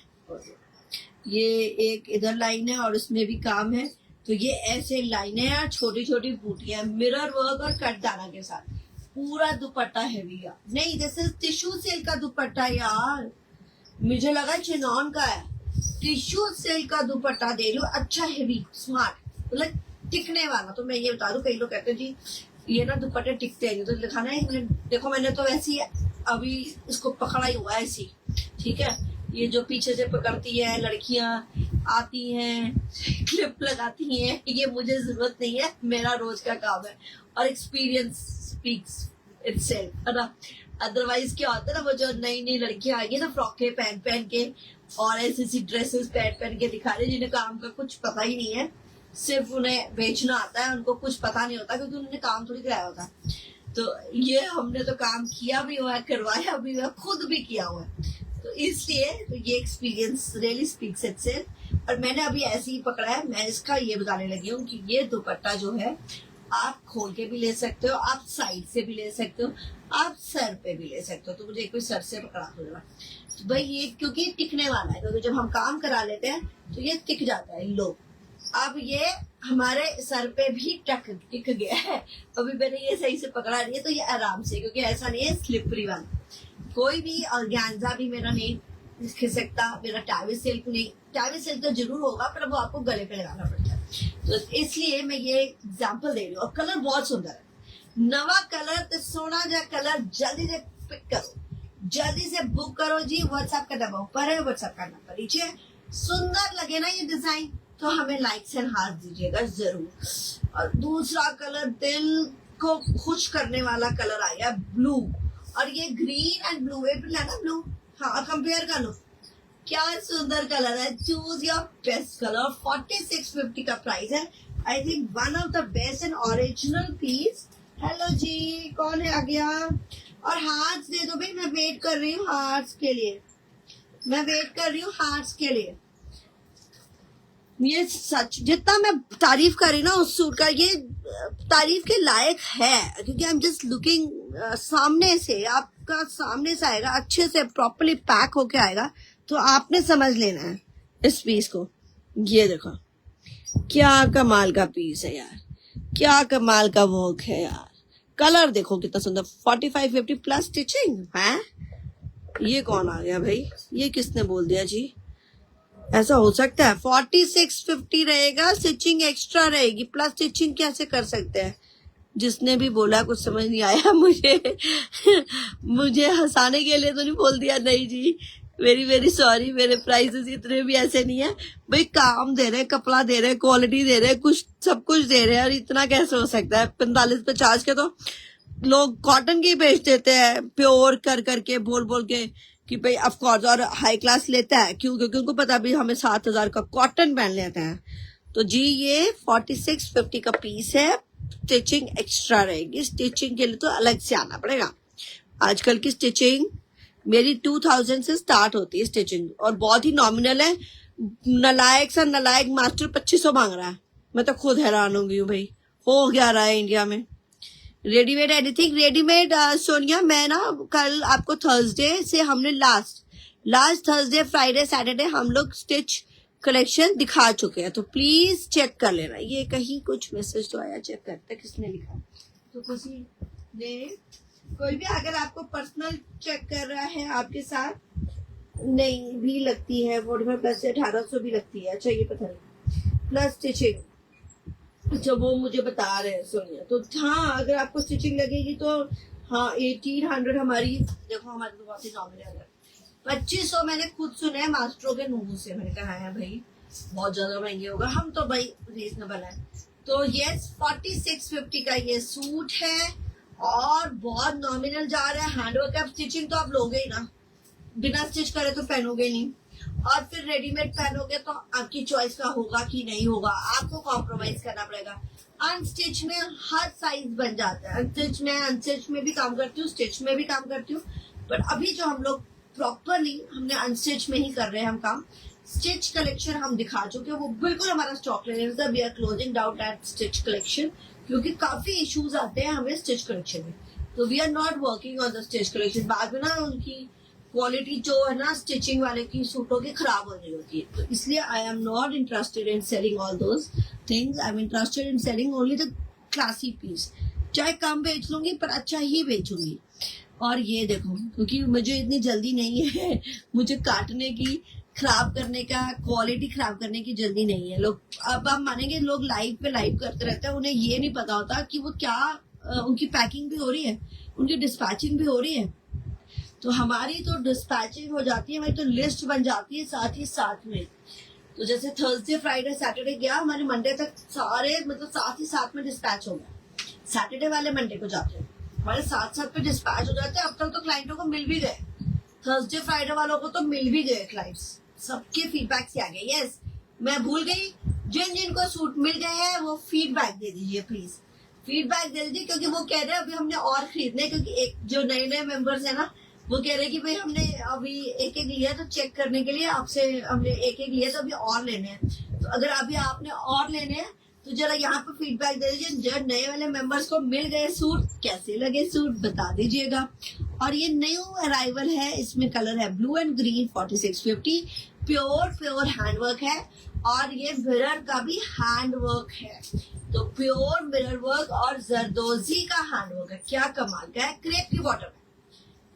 ये एक इधर लाइन है और इसमें भी काम है। तो ये ऐसे लाइनें हैं, छोटी छोटी बूटियां, मिरर वर्क और कटदाना के साथ पूरा दुपट्टा हैवी है। नहीं दिस इज टिश्यू सिल्क का दुपट्टा यार, मुझे लगा चिनॉन का है। टिश्यू सिल्क का दुपट्टा दे रही हूँ, अच्छा हैवी स्मार्ट, मतलब टिकने वाला। तो मैं ये बता दूं, कई लोग कहते हैं जी ये ना दुपट्टे टिकते हैं, तो लिखाना है। देखो मैंने तो वैसे ही अभी इसको पकड़ा ही हुआ है ऐसी, ठीक है। ये जो पीछे से पकड़ती है लड़कियां आती हैं, क्लिप लगाती हैं, ये मुझे जरूरत नहीं है, मेरा रोज का काम है। और एक्सपीरियंस स्पीक्स इटसेल्फ, है ना। अदरवाइज क्या होता है ना, वो जो नई नई लड़कियां आएंगी ना फ्रॉके पहन पहन के और ऐसी ड्रेसेस पहन पहन के दिखा रही, जिन्हें काम का कुछ पता ही नहीं है, सिर्फ उन्हें बेचना आता है, उनको कुछ पता नहीं होता, क्योंकि उन्होंने काम थोड़ी कराया होता। तो ये हमने तो काम किया भी हुआ है, करवाया भी हुआ है, खुद भी किया हुआ है। तो इसलिए तो ये एक्सपीरियंस रियली स्पीक्स इटसेल्फ। और मैंने अभी ऐसे ही पकड़ा है, मैं इसका ये बताने लगी हूँ कि ये दुपट्टा जो है आप खोल के भी ले सकते हो, आप साइड से भी ले सकते हो, आप सर पे भी ले सकते हो। तो मुझे कोई सर से पकड़ा दो जरा तो भाई, ये क्योंकि टिकने वाला है, क्योंकि जब हम काम करा लेते हैं तो ये टिक जाता है। लो अब ये हमारे सर पे भी टिक गया है। अभी मैंने ये सही से पकड़ा नहीं है, तो ये आराम से, क्योंकि ऐसा नहीं है स्लिपरी वाला। कोई भी ऑर्गेन्जा भी मेरा नहीं खिसकता, मेरा टावी सिल्क नहीं। टावी सिल्क तो जरूर होगा, पर वो आपको गले पे लगाना पड़ता है। तो इसलिए मैं ये एग्जाम्पल दे रही हूँ। और कलर बहुत सुंदर है, नवा कलर, तो सोना जा कलर, जल्दी से पिक करो, जल्दी से बुक करो जी। व्हाट्सएप का नंबर ऊपर है, व्हाट्सएप का नंबर नीचे है। सुंदर लगे ना ये डिजाइन तो हमें लाइक्स एंड हार्ट दीजिएगा जरूर। और दूसरा कलर दिल को खुश करने वाला कलर आया ब्लू, और ये ग्रीन एंड ब्लू, अवेलेबल है ना ब्लू, हाँ कंपेयर कर लो। क्या सुंदर कलर है, चूज योर बेस्ट कलर। 4650 का प्राइस है। I think one of the best and original piece. Hello जी, कौन है आ गया? और हार्ट्स दे दो भाई, मैं वेट कर रही हूँ हार्ट्स के लिए, मैं वेट कर रही हूँ हार्ट्स के लिए। ये सच जितना मैं तारीफ कर रही ना उस सूट का, ये तारीफ के लायक है, क्योंकि आई एम जस्ट लुकिंग सामने से, आपका सामने से आएगा, अच्छे से प्रॉपर्ली पैक होके आएगा, तो आपने समझ लेना है इस पीस को। ये देखो क्या कमाल का पीस है यार, क्या कमाल का वर्क है यार। कलर देखो कितना सुंदर, 4550 प्लस स्टिचिंग है। ये कौन आ गया भाई, ये किसने बोल दिया जी? ऐसा हो सकता है? 4650 रहेगा, स्टिचिंग एक्स्ट्रा रहेगी, प्लस स्टिचिंग कैसे कर सकते हैं? जिसने भी बोला कुछ समझ नहीं आया मुझे मुझे हंसाने के लिए तो नहीं बोल दिया? नहीं जी, वेरी वेरी सॉरी, मेरे प्राइसेस इतने भी ऐसे नहीं है भाई। काम दे रहे, कपड़ा दे रहे, क्वालिटी दे रहे, कुछ सब कुछ दे रहे हैं, और इतना कैसे हो सकता है? 45-50 के तो लोग कॉटन की बेच देते हैं, प्योर कर करके बोल बोल के कि भाई ऑफ कोर्स, और हाई क्लास लेता है क्यों? क्योंकि उनको पता भी हमें 7000 का कॉटन पहन लेते हैं। तो जी ये 4650 का पीस है, स्टिचिंग एक्स्ट्रा रहेगी। स्टिचिंग के लिए तो अलग से आना पड़ेगा। आजकल की स्टिचिंग मेरी 2000 से स्टार्ट होती है स्टिचिंग, और बहुत ही नॉमिनल है। नलायक सा नलायक मास्टर 2500 मांग रहा है। मैं तो खुद हैरान हो गई हूँ भाई, हो क्या रहा है इंडिया में। Readymade anything readymade. सोनिया मैं ना कल आपको थर्सडे से हमने लास्ट थर्सडे फ्राइडे सैटरडे हम लोग स्टिच कलेक्शन दिखा चुके हैं, तो प्लीज चेक कर लेना। ये कहीं कुछ मैसेज तो आया, चेक करते किसने लिखा। तो किसी ने, कोई भी अगर आपको पर्सनल चेक कर रहा है आपके साथ, नहीं भी लगती है 45 प्लस 1800 भी लगती है। अच्छा ये पता नहीं, प्लस स्टिचिंग, अच्छा वो मुझे बता रहे हैं सोनिया। तो हाँ अगर आपको स्टिचिंग लगेगी तो हाँ 1800 हमारी, देखो हमारी तो बहुत ही नॉमिनल है। 2500 मैंने खुद सुना है मास्टरों के मुंह से, मैंने कहा है भाई बहुत ज्यादा महंगे होगा, हम तो भाई रीजनेबल है। तो यस 4650 का ये सूट है, और बहुत नॉमिनल जा रहा है। हैंडवर्क का स्टिचिंग तो आप लोगे ही ना, बिना स्टिच करे तो पहनोगे नहीं, और फिर रेडीमेड पहनोगे तो आपकी चॉइस का होगा कि नहीं होगा, आपको कॉम्प्रोमाइज करना पड़ेगा। अनस्टिच में हर साइज बन जाता है। अनस्टिच में भी काम करती हूँ, स्टिच में भी काम करती हूँ, पर अभी जो हम लोग प्रॉपरली हमने अनस्टिच में ही कर रहे हैं हम काम। स्टिच कलेक्शन हम दिखा चुके हैं, वो बिल्कुल हमारा स्टॉक रहेगा। We are closing down at stitch collection, क्योंकि काफी इश्यूज आते हैं हमें स्टिच कलेक्शन में, तो we are not working on the stitch collection. बाद में ना उनकी क्वालिटी जो है ना स्टिचिंग वाले की सूटों की खराब हो रही होती है, तो इसलिए I am not interested in selling all those things. I am interested in selling only the classy piece. चाहे कम बेच लूंगी पर अच्छा ही बेचूंगी। और ये देखो, क्योंकि मुझे इतनी जल्दी नहीं है मुझे काटने की, खराब करने का, क्वालिटी खराब करने की जल्दी नहीं है। लोग, अब आप मानेंगे, लोग लाइव पे लाइव करते रहते हैं, उन्हें ये नहीं पता होता कि वो क्या, उनकी पैकिंग भी हो रही है, उनकी डिस्पैचिंग भी हो रही है। तो हमारी तो डिस्पैचिंग हो जाती है, हमारी तो लिस्ट बन जाती है साथ ही साथ में। तो जैसे थर्सडे फ्राइडे सैटरडे गया, हमारे मंडे तक सारे मतलब साथ ही साथ में डिस्पैच हो गया। सैटरडे वाले मंडे को जाते हैं, हमारे साथ साथ पे डिस्पैच हो जाते हैं। अब तक तो क्लाइंटों को मिल भी गए, थर्सडे फ्राइडे वालों को तो मिल भी गए क्लाइंट्स, सबके फीडबैक से आ गए। यस मैं भूल गई, जिन जिनको सूट मिल गए हैं वो फीडबैक दे दीजिए प्लीज, फीडबैक दे दीजिए, क्योंकि वो कह रहे हैं अभी हमने और खरीदने, क्योंकि एक जो नए नए मेंबर्स है ना, वो कह रहे हैं कि भाई हमने अभी एक एक लिया तो चेक करने के लिए आपसे हमने एक एक लिया, तो अभी और लेने हैं। तो अगर अभी आपने और लेने हैं तो जरा यहाँ पे फीडबैक दे दीजिए। जो नए वाले मेंबर्स को मिल गए सूट, कैसे लगे सूट बता दीजिएगा। और ये न्यू अराइवल है, इसमें कलर है blue and green. 4650 pure handwork है, और ये मिरर का भी हैंडवर्क है। तो प्योर मिरर वर्क और जरदोजी का हैंडवर्क है, क्या कमाल का है। क्रेप की बॉटम है,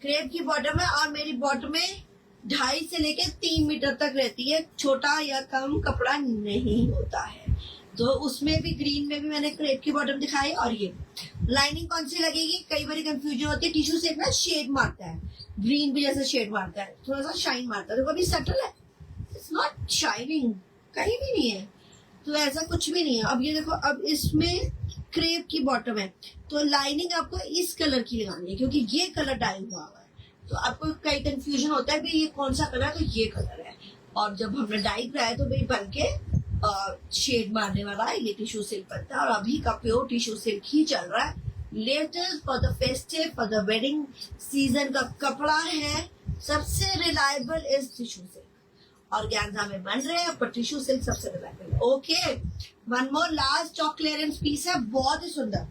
क्रेप की बॉटम है, और मेरी बॉटम में 2.5 से लेके 3 मीटर तक रहती है, छोटा या कम कपड़ा नहीं होता है। तो उसमें भी ग्रीन में भी मैंने क्रेप की बॉटम दिखाई। और ये लाइनिंग कौन सी लगेगी, कई बार कंफ्यूजन होती है। टिश्यू से ना शेड मारता है, ग्रीन भी जैसे शेड मारता है, थोड़ा सा शाइन मारता है। देखो अभी सटल है, इट्स नॉट शाइनिंग, कहीं भी नहीं है, तो ऐसा कुछ भी नहीं है। अब ये देखो, अब इसमें क्रेप की बॉटम है, तो लाइनिंग आपको इस कलर की लगानी है, क्योंकि ये कलर डाई हुआ है। तो आपको कई कंफ्यूजन होता है भाई ये कौन सा कलर है, तो ये कलर है। और जब हमने डाई कराया तो भाई बन के शेड मारने वाला है। ये टिश्यू सिल्क बनता है और अभी का प्योर टिश्यू सिल्क ही चल रहा है। Latest for the festive, for the wedding season का कपड़ा है। सबसे reliable is tissue silk. Organza में बन रहे हैं पर टिश्यू सिल्क सबसे रिलायबल है। Okay, one more last stock clearance piece है, बहुत ही सुंदर,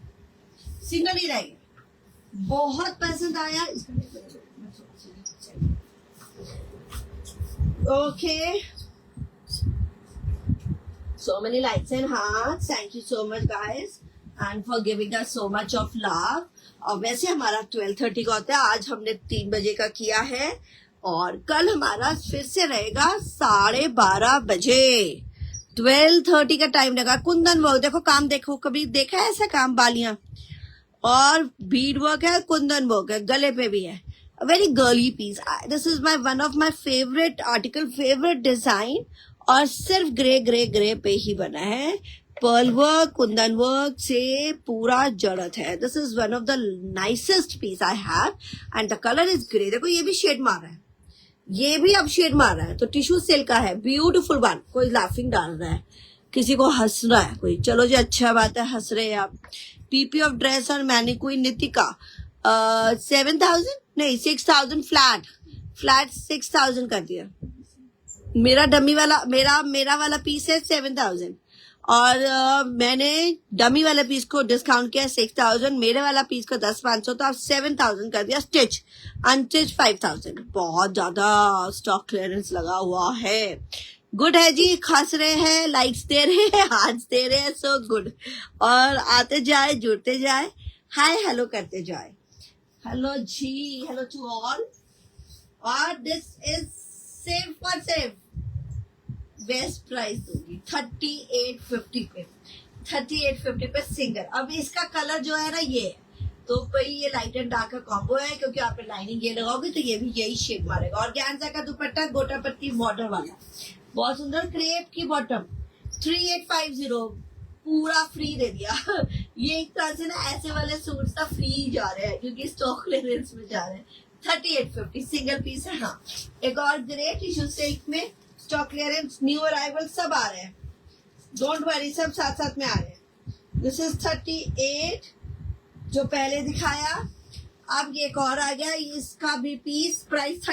सिंगल ही रहेगा, बहुत पसंद आया। Okay, so many likes and hearts, thank you so much guys and for giving us so much of love। और वैसे हमारा 12:30 का होता है, आज हमने 3 बजे का किया है और कल हमारा फिर से रहेगा 12:30 बजे। 12:30 का टाइम लगा। कुंदन वर्क देखो, काम देखो, कभी देखा है ऐसा काम? बालियां और बीड वर्क है, कुंदन वर्क है, गले पे भी है। Very girly piece. This is my one of my favourite article, favourite design, और सिर्फ ग्रे ग्रे ग्रे पे ही बना है। पर्ल वर्क, कुंदन वर्क से पूरा जड़त है। This is one of the nicest piece I have and the colour is grey. देखो ये भी शेड मार रहा है, ये भी अब शेड मार रहा है। तो टिश्यू सिल्क का है, ब्यूटीफुल वन। कोई लाफिंग डाल रहा है, किसी को हंस रहा है कोई, चलो जी अच्छा बात है, हंस रहे हैं आप। पीपी ऑफ ड्रेस और मैनिक्विन नितिका 7,000 नहीं 6,000 फ्लैट 6,000 कर दिया। मेरा डमी वाला मेरा वाला पीस है 7,000 और मैंने डमी वाले पीस को डिस्काउंट किया 6,000, मेरे वाला पीस का 10,500, तो आप 7,000 कर दिया। Stitch unstitch 5,000। बहुत ज्यादा स्टॉक क्लियरेंस लगा हुआ है। गुड है जी, खास रहे हैं, लाइक्स दे रहे हैं, हार्ट्स दे रहे हैं, सो गुड। और आते जाए, जुड़ते जाए, हाय हेलो करते जाए। हेलो जी, हेलो टू ऑल। और this is save for save, best price दूंगी 3850 पे, 3850 पे सिंगल। अब इसका कलर जो है ना ये है, तो भाई ये लाइट एंड डार्क का कॉम्बो है, क्योंकि आप लाइनिंग ये लगाओगे तो ये भी यही शेड मारेगा। और ऑर्गेन्जा का दुपट्टा गोटा पत्ती बॉर्डर वाला, बहुत सुंदर क्रेप की बॉटम, 3850 पूरा फ्री दे दिया। ये एक तरह से ना ऐसे वाले सूट्स ना फ्री जा रहे हैं क्योंकि स्टॉक क्लियरेंस में जा रहे हैं। 3850 सिंगल पीस है। हाँ, एक और ग्रे टिश्यू सिल्क में स्टॉक क्लियरेंस, न्यू अराइवल सब आ रहे हैं, डोंट वरी, सब साथ साथ में आ रहे हैं। दिस इज 38 जो पहले दिखाया, अब ये एक और आ गया, इसका भी पीस प्राइस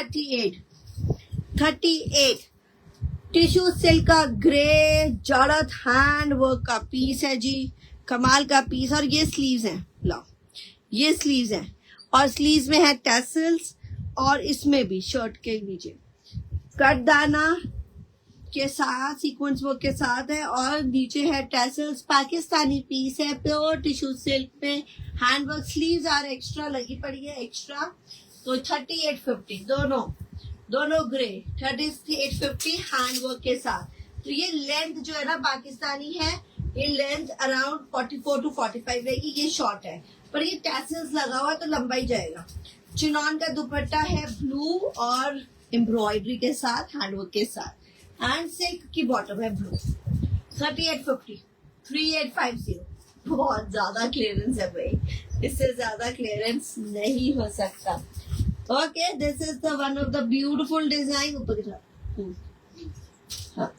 38 टिश्यू सिल्क का ग्रे जड़त हैंड वर्क का पीस है जी, कमाल का पीस। और ये स्लीव्स हैं, लो ये स्लीव्स हैं और स्लीव्स में है टैसल्स और इसमें भी शर्ट के नीचे कट दाना के साथ सीक्वेंस वर्क के साथ है और नीचे है टैसल्स। पाकिस्तानी पीस है, प्योर टिश्यू सिल्क पे hand work, sleeves are extra लगी पड़ी है एक्स्ट्रा। तो 3850 दोनों ग्रे, 3850 हैंड वर्क के साथ। तो ये लेंथ जो है ना पाकिस्तानी है, ये लेंथ अराउंड 44 to 45 रहेगी। ये शॉर्ट है पर ये टैसल्स लगा हुआ है तो लंबाई जाएगा। चिनॉन का दुपट्टा है ब्लू और एम्ब्रॉयडरी के साथ, हैंडवर्क के साथ, एंड सिल्क की बॉटम है ब्लू। 3850 3850 बहुत ज्यादा क्लियरेंस है भाई, इससे ज्यादा क्लियरेंस नहीं हो सकता। Okay, this is the one of the beautiful design. ऊपर दिखा, हाँ,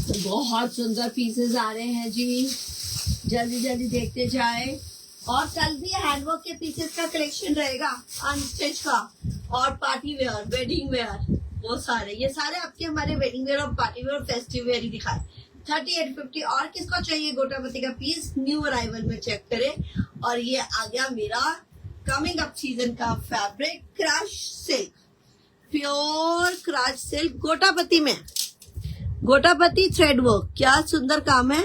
तो बहुत सुंदर पीसेस आ रहे हैं जी, जल्दी जल्दी देखते जाए। और कल भी हैंडवर्क के पीसेस का कलेक्शन रहेगा, अनस्टिच का और पार्टी वेयर, वेडिंग वेयर, वो सारे, ये सारे आपके हमारे वेडिंग वेयर और पार्टी वेयर और फेस्टिव वेयर ही दिखाए। 3850। और किसको चाहिए गोटापति का पीस, न्यू अराइवल में चेक करें। और ये आ गया मेरा कमिंग अप सीजन का fabric, crush silk, pure crush silk gotapatti में, गोटापति थ्रेड वर्क, क्या सुंदर काम है।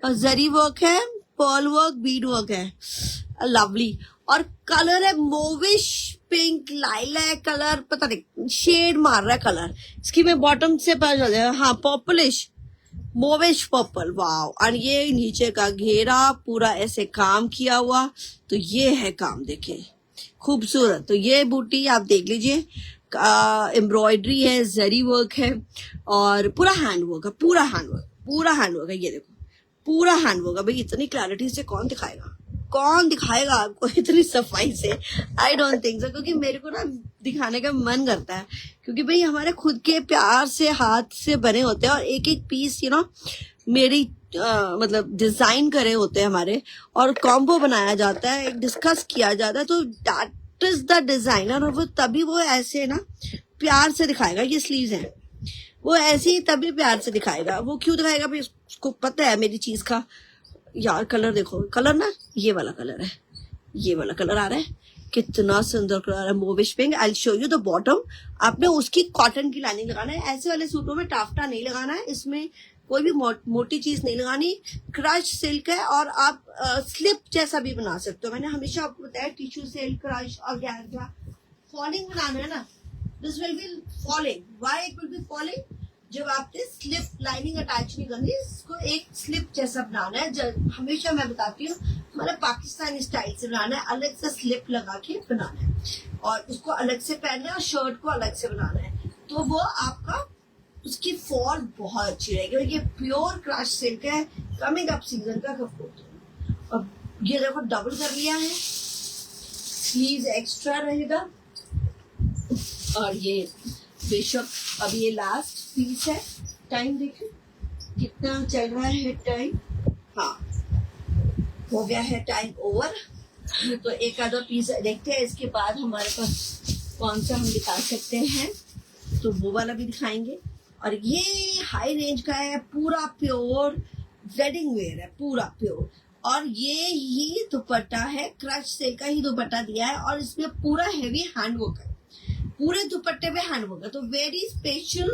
और जरी वर्क है, पर्ल वर्क, बीड वर्क है, लवली। और कलर है मोविश पिंक, लाइलैक कलर, पता नहीं शेड मार रहा है कलर इसकी, मैं बॉटम से पता चल जाएगा। हाँ, पर्पलिश मोविश पर्पल, वाव। और ये नीचे का घेरा पूरा ऐसे काम किया हुआ, तो ये है काम, देखे खूबसूरत। तो ये बूटी आप देख लीजिए, एम्ब्रॉयडरी है, जरी वर्क है और पूरा हैंडवर्क है, पूरा हैंडवर्क है। ये देखो पूरा हैंडवर्क है भाई, इतनी क्लैरिटी से कौन दिखाएगा। कौन दिखाएगा आपको इतनी सफाई से? आई डोंट थिंक सो, क्योंकि मेरे को ना दिखाने का मन करता है, क्योंकि भाई हमारे खुद के प्यार से हाथ से बने होते हैं और एक एक पीस मेरी मतलब डिजाइन करे होते हैं हमारे, और कॉम्बो बनाया जाता है, डिस्कस किया जाता है, तो दैट इज द डिजाइनर। और वो तभी वो ऐसे ना प्यार से दिखाएगा। ये स्लीव्स हैं, वो ऐसे ही तभी प्यार से दिखाएगा। वो क्यों दिखाएगा भाई? उसको पता है मेरी चीज का। यार कलर देखो, कलर ना ये वाला कलर है, ये वाला कलर आ रहा है, कितना सुंदर कलर है, mauvish pink. I show you the bottom. आपने उसकी कॉटन की लाइनिंग लगाना है। ऐसे वाले सूटों में टाफ्टा नहीं लगाना है, इसमें कोई भी मोटी चीज नहीं लगानी। क्रश सिल्क है और आप स्लिप जैसा भी बना सकते हो। मैंने हमेशा आपको बताया टिश्यू सिल्क, क्रश और गैरगा फॉलिंग बनाना है ना, this will be falling. Why it will be falling? जब आपने स्लिप लाइनिंग अटैच नहीं करनी, इसको एक स्लिप जैसा बनाना है। हमेशा मैं बताती हूँ, हमारा पाकिस्तानी स्टाइल से बनाना है, अलग से स्लिप लगा के बनाना है और उसको अलग से पहनना है और शर्ट को अलग से बनाना है, तो वो आपका उसकी फॉल बहुत अच्छी रहेगी। और ये प्योर क्रश सिल्क है, कमिंग अप सीजन का कपड़ा। अब ये देखो डबल कर लिया है, स्लीव एक्स्ट्रा रहेगा। और ये बेशक अब ये लास्ट पीस है। टाइम देखिए कितना चल रहा है टाइम। हाँ, हो गया है टाइम ओवर। तो एक आधा पीस देखते हैं, इसके बाद हमारे पास कौन सा हम दिखा सकते हैं, तो वो वाला भी दिखाएंगे। और ये हाई रेंज का है, पूरा प्योर वेडिंग वेयर है, पूरा प्योर। और ये ही दुपट्टा है, क्रश सिल्क का ही दुपट्टा दिया है और इसमें पूरा हेवी हैंडवर्क है, पूरे दुपट्टे पे हैंडवर्क है। तो वेरी स्पेशल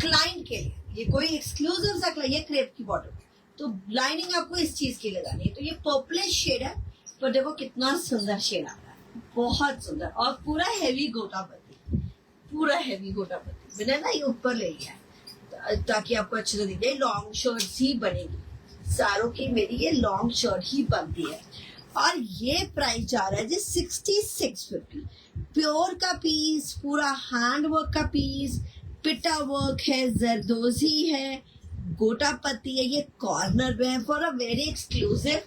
क्लाइंट के लिए, ये कोई एक्सक्लूसिव सा, ये क्रेप की बॉटम, तो लाइनिंग आपको इस चीज की लगानी है। तो ये पर्पलिश शेड है, पर देखो कितना सुंदर शेड आ रहा है, बहुत सुंदर। और पूरा हेवी गोटापत्ती, पूरा हेवी गोटापत्ती मैंने ना ये ऊपर ले लिया ताकि आपको अच्छे से दिख जाए। लॉन्ग शर्ट ही बनेगी, सारों की मेरी ये लॉन्ग शर्ट ही बनती है। और ये प्राइस जा रहा है जी 6650। प्योर का पीस, पूरा हैंडवर्क का पीस, पिटा वर्क है, जरदोजी है, गोटा पत्ती है, ये कॉर्नर में है for a very exclusive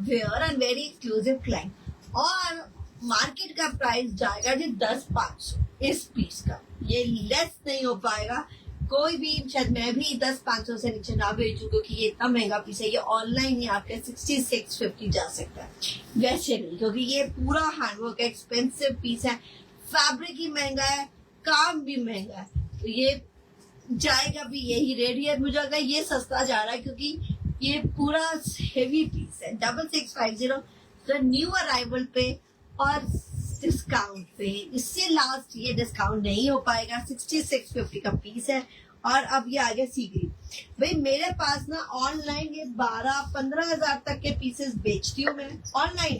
wear and very exclusive client. और मार्केट का प्राइस जाएगा जी 10,500 इस पीस का, ये लेस नहीं हो पाएगा। कोई भी, शायद मैं भी 10,500 से नीचे ना भेजूं, क्योंकि ये इतना महंगा पीस है। ये ऑनलाइन ही आपके 6650 जा सकता है, वैसे नहीं, क्योंकि ये पूरा हैंडवर्क एक्सपेंसिव पीस है, फैब्रिक ही महंगा है, काम भी महंगा है, तो ये जाएगा भी यही रेट। ये मुझे लगता है ये सस्ता जा रहा है, क्योंकि ये पूरा हेवी पीस है। 6650 तो न्यू अराइवल पे और डिस्काउंट पे, इससे लास्ट ये डिस्काउंट नहीं हो पाएगा। 6650 का पीस है। और अब ये आ गया सी ग्रीन। भाई मेरे पास ना ऑनलाइन ये 12-15 हजार तक के पीसेस बेचती हूँ मैं ऑनलाइन।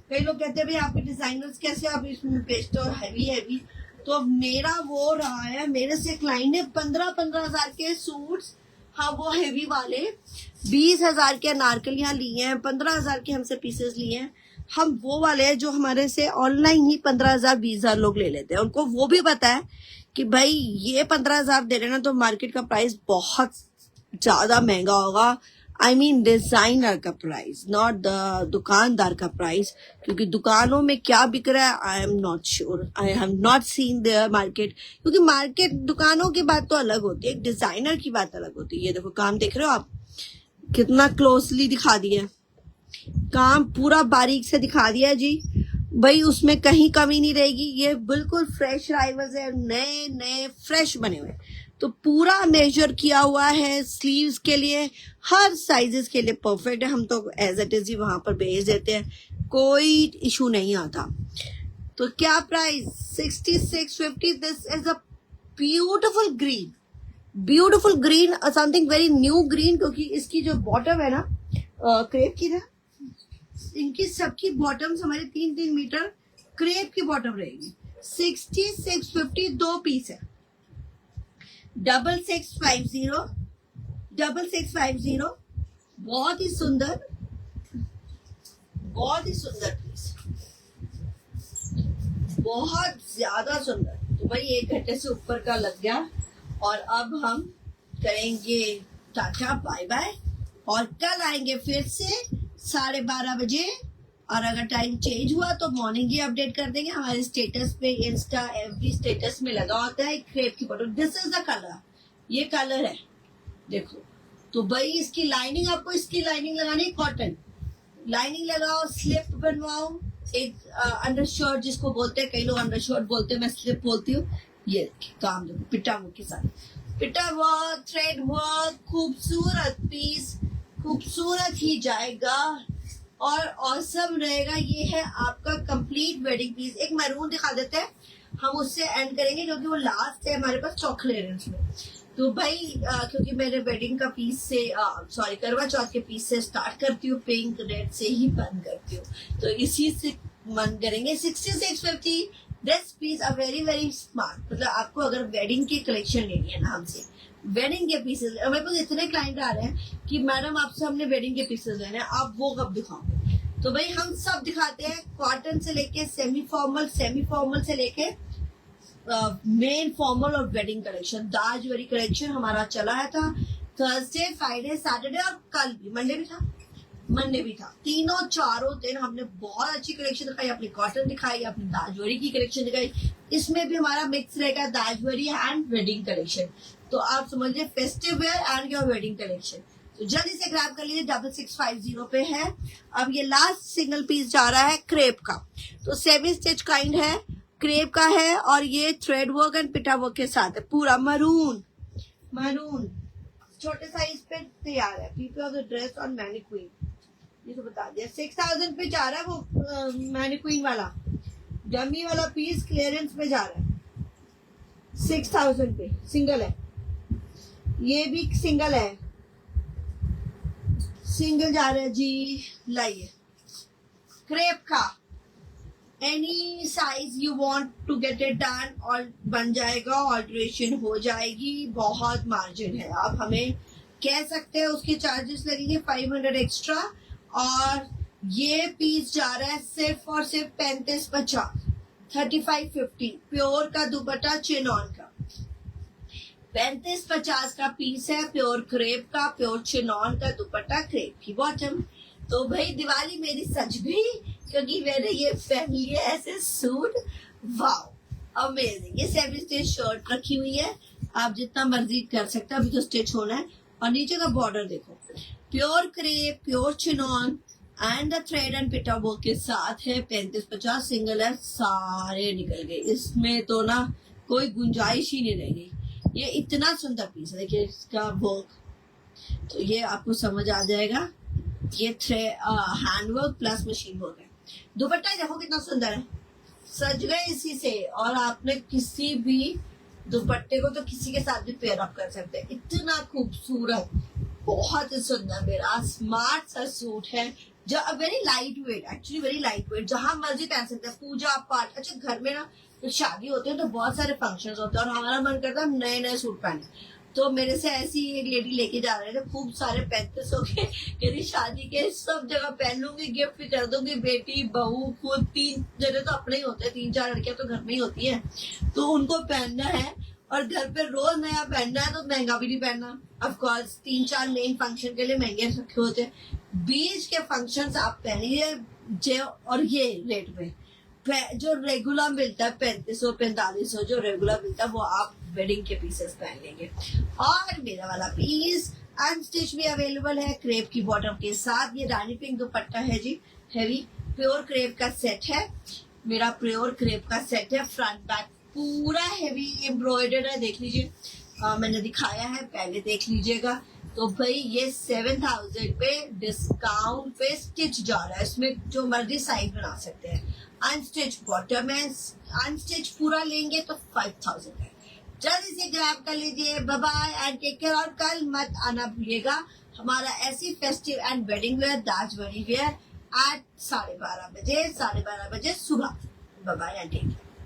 कई लोग कहते हैं भाई आपके डिजाइनर्स कैसे आप इसमें बेचते हो हैवी हैवी, तो मेरा वो रहा है, मेरे से क्लाइंट ने 15-15 हजार के सूट्स, हाँ वो हेवी वाले, 20,000 के अनारकलियां लिए हैं, 15,000 के हमसे पीसेस लिए हैं। हम वो वाले हैं जो हमारे से ऑनलाइन ही 15,000-20,000 लोग ले लेते हैं। उनको वो भी पता है कि भाई ये 15,000 दे रहे ना, तो मार्केट का प्राइस बहुत ज्यादा महंगा होगा। आई मीन डिजाइनर का प्राइस, नॉट द दुकानदार का प्राइस, क्योंकि दुकानों में क्या बिक रहा है आई am not sure, I have not seen their market. क्योंकि मार्केट, दुकानों की बात तो अलग होती है, डिजाइनर की बात अलग होती है। ये देखो काम देख रहे हो आप, कितना क्लोजली दिखा दिया, काम पूरा बारीक से दिखा दिया जी भाई, उसमें कहीं कमी नहीं रहेगी। ये बिल्कुल फ्रेश राइवल्स है, नए नए फ्रेश बने हुए, तो पूरा मेजर किया हुआ है स्लीव्स के लिए, हर साइजेस के लिए परफेक्ट है। हम तो एज इट इज ही वहां पर भेज देते हैं, कोई इशू नहीं आता। तो क्या price 6650। This is a beautiful green, beautiful green, something very new green, क्योंकि इसकी जो बॉटम है ना क्रेप की ना, इनकी सबकी बॉटम्स हमारे 3-3 मीटर क्रेप की बॉटम रहेगी। 6650 दो पीस है, 6650 बहुत ही सुंदर, बहुत ही सुंदर पीस, बहुत ज्यादा सुंदर। तो भाई 1 घंटे से ऊपर का लग गया, और अब हम करेंगे टाटा बाय बाय, और कल आएंगे फिर से 12:30 बजे और अगर टाइम चेंज हुआ तो मॉर्निंग ही अपडेट कर देंगे। हमारे स्टेटस पे, इंस्टा एवरी स्टेटस में लगा होता है क्रेप की photo. This is the colour, ये कलर है देखो। तो भाई इसकी लाइनिंग, आपको इसकी लाइनिंग लगानी है कॉटन, लाइनिंग लगाओ, स्लिप बनवाओ, एक अंडर शर्ट जिसको बोलते हैं, कई लोग अंडर शर्ट बोलते हैं, मैं स्लिप बोलती हूँ। ये काम देखो पिटा वर्क के साथ, पिटा वर्क, थ्रेड वर्क, खूबसूरत पीस, खूबसूरत ही जाएगा और औसम रहेगा। ये है आपका कंप्लीट वेडिंग पीस। एक मैरून दिखा देते हैं, हम उससे एंड करेंगे क्योंकि वो लास्ट है हमारे पास स्टॉक क्लियरेंस में। तो भाई क्योंकि मेरे वेडिंग का पीस से सॉरी करवा चौथ के पीस से स्टार्ट करती हूँ, पिंक रेड से ही बंद करती हूँ, तो इसी से बंद करेंगे। 6650 this piece a very very smart. मतलब आपको अगर वेडिंग की कलेक्शन लेनी है ना हमसे, वेडिंग के पीसेस, मेरे पास इतने क्लाइंट आ रहे हैं कि मैडम आपसे हमने वेडिंग के पीसेस लेने हैं, आप वो कब दिखाओगे? तो भाई हम सब दिखाते हैं, कॉटन से लेके सेमी फॉर्मल से लेके मेन फॉर्मल और वेडिंग कलेक्शन। दाजवरी कलेक्शन हमारा चला है था थर्सडे, फ्राइडे, सैटरडे और कल भी मंडे भी था। तीनों चारों दिन हमने बहुत अच्छी कलेक्शन दिखाई, अपनी कॉटन दिखाई, अपनी दाजवरी की कलेक्शन दिखाई। इसमें भी हमारा मिक्स रहेगा दाजवरी एंड वेडिंग कलेक्शन। तो आप समझिए festive wear and your wedding collection. तो जल्दी से ग्रैब कर लीजिए, 6650 पे है। अब ये लास्ट सिंगल पीस जा रहा है क्रेप का, तो सेमी स्टिच काइंड है, क्रेप का है और ये थ्रेड वर्क एंड पिटा वर्क के साथ है, पूरा मरून छोटे साइज पे तैयार है। पीपी of the dress on mannequin, ये तो बता दिया। 6000 पे जा रहा है वो मैनिक्वीन वाला डमी वाला पीस, क्लियरेंस पे जा रहा है 6000 पे। सिंगल है, ये भी सिंगल है, सिंगल जा रहा है जी। लाइए क्रेप का, any size you want to get it done, और बन जाएगा, ऑल्ट्रेशन हो जाएगी, बहुत मार्जिन है। आप हमें कह सकते हैं उसके चार्जेस लगेंगे 500 एक्स्ट्रा। और ये पीस जा रहा है सिर्फ और सिर्फ 3550, 3550 प्योर का दुपट्टा चिनॉन का, 3550 का पीस है, प्योर क्रेप का, प्योर चिनॉन का दुपट्टा, क्रेप की बॉटम। तो भाई दिवाली मेरी सज गई क्योंकि मैंने ये पहन लिया ऐसे सूट। Wow amazing. ये सेमी स्टिच शर्ट रखी हुई है, आप जितना मर्जी कर सकते हैं, अभी तो स्टिच होना है। और नीचे का बॉर्डर देखो, pure crepe, pure chinon and the thread and पिटा वर्क के साथ है। 3550 सिंगल है, सारे निकल गए, इसमें तो ना कोई गुंजाइश ही नहीं रह गई। ये इतना सुंदर पीस है, देखिए इसका वर्क, तो ये आपको समझ आ जाएगा। ये hand work plus machine work है। दुपट्टा देखो कितना सुंदर है, सज गए इसी से। और आपने किसी भी दुपट्टे को तो किसी के साथ भी पेयर अप कर सकते हैं, इतना खूबसूरत, बहुत ही सुंदर, मेरा स्मार्ट सा सूट है जो very light weight, actually very light weight, जहां मर्जी पहन सकते हैं, पूजा पाठ। अच्छा घर में ना जब शादी होती है तो बहुत सारे फंक्शन होते हैं और हमारा मन करता है नए नए सूट पहने। तो मेरे से ऐसी एक लेडी लेके जा रहे थे, खूब सारे 3500 के, यदि शादी के सब जगह पहन लूंगी, गिफ्ट भी कर दूंगी, बेटी बहू खुद, 3 जने तो अपने ही होते हैं, 3-4 लड़कियां तो घर में ही होती हैं, तो उनको पहनना है और घर पे रोज नया पहनना है, तो महंगा भी नहीं पहनना। ऑफ कोर्स 3-4 मेन फंक्शन के लिए महंगे रखे होते हैं, बीच के फंक्शन आप पहनिए। और ये रेट में जो रेगुलर मिलता है 3500-4500, जो रेगुलर मिलता है वो आप वेडिंग के पीसेस पहन लेंगे। और मेरा वाला पीस अनस्टिच भी अवेलेबल है, क्रेप की बॉटम के साथ। ये रानी पिंक दुपट्टा है जी, हैवी प्योर क्रेप का सेट है, मेरा प्योर क्रेप का सेट है। फ्रंट बैक पूरा हैवी एम्ब्रॉयडर्ड है, देख लीजिए, मैंने दिखाया है, पहले देख लीजिएगा। तो भाई ये 7000 पे डिस्काउंट पे स्टिच जा रहा है, इसमें जो मर्जी साइज बना सकते हैं। अनस्टिच बॉटम है, अनस्टिच पूरा लेंगे तो 5000 है। जल्दी से ग्रैब कर लीजिए। Bye bye and take care. और कल मत आना भूलिएगा, हमारा ऐसी फेस्टिव एंड वेडिंग वेयर, दाजवरी वेयर एट 12:30 बजे सुबह। Bye bye and take care.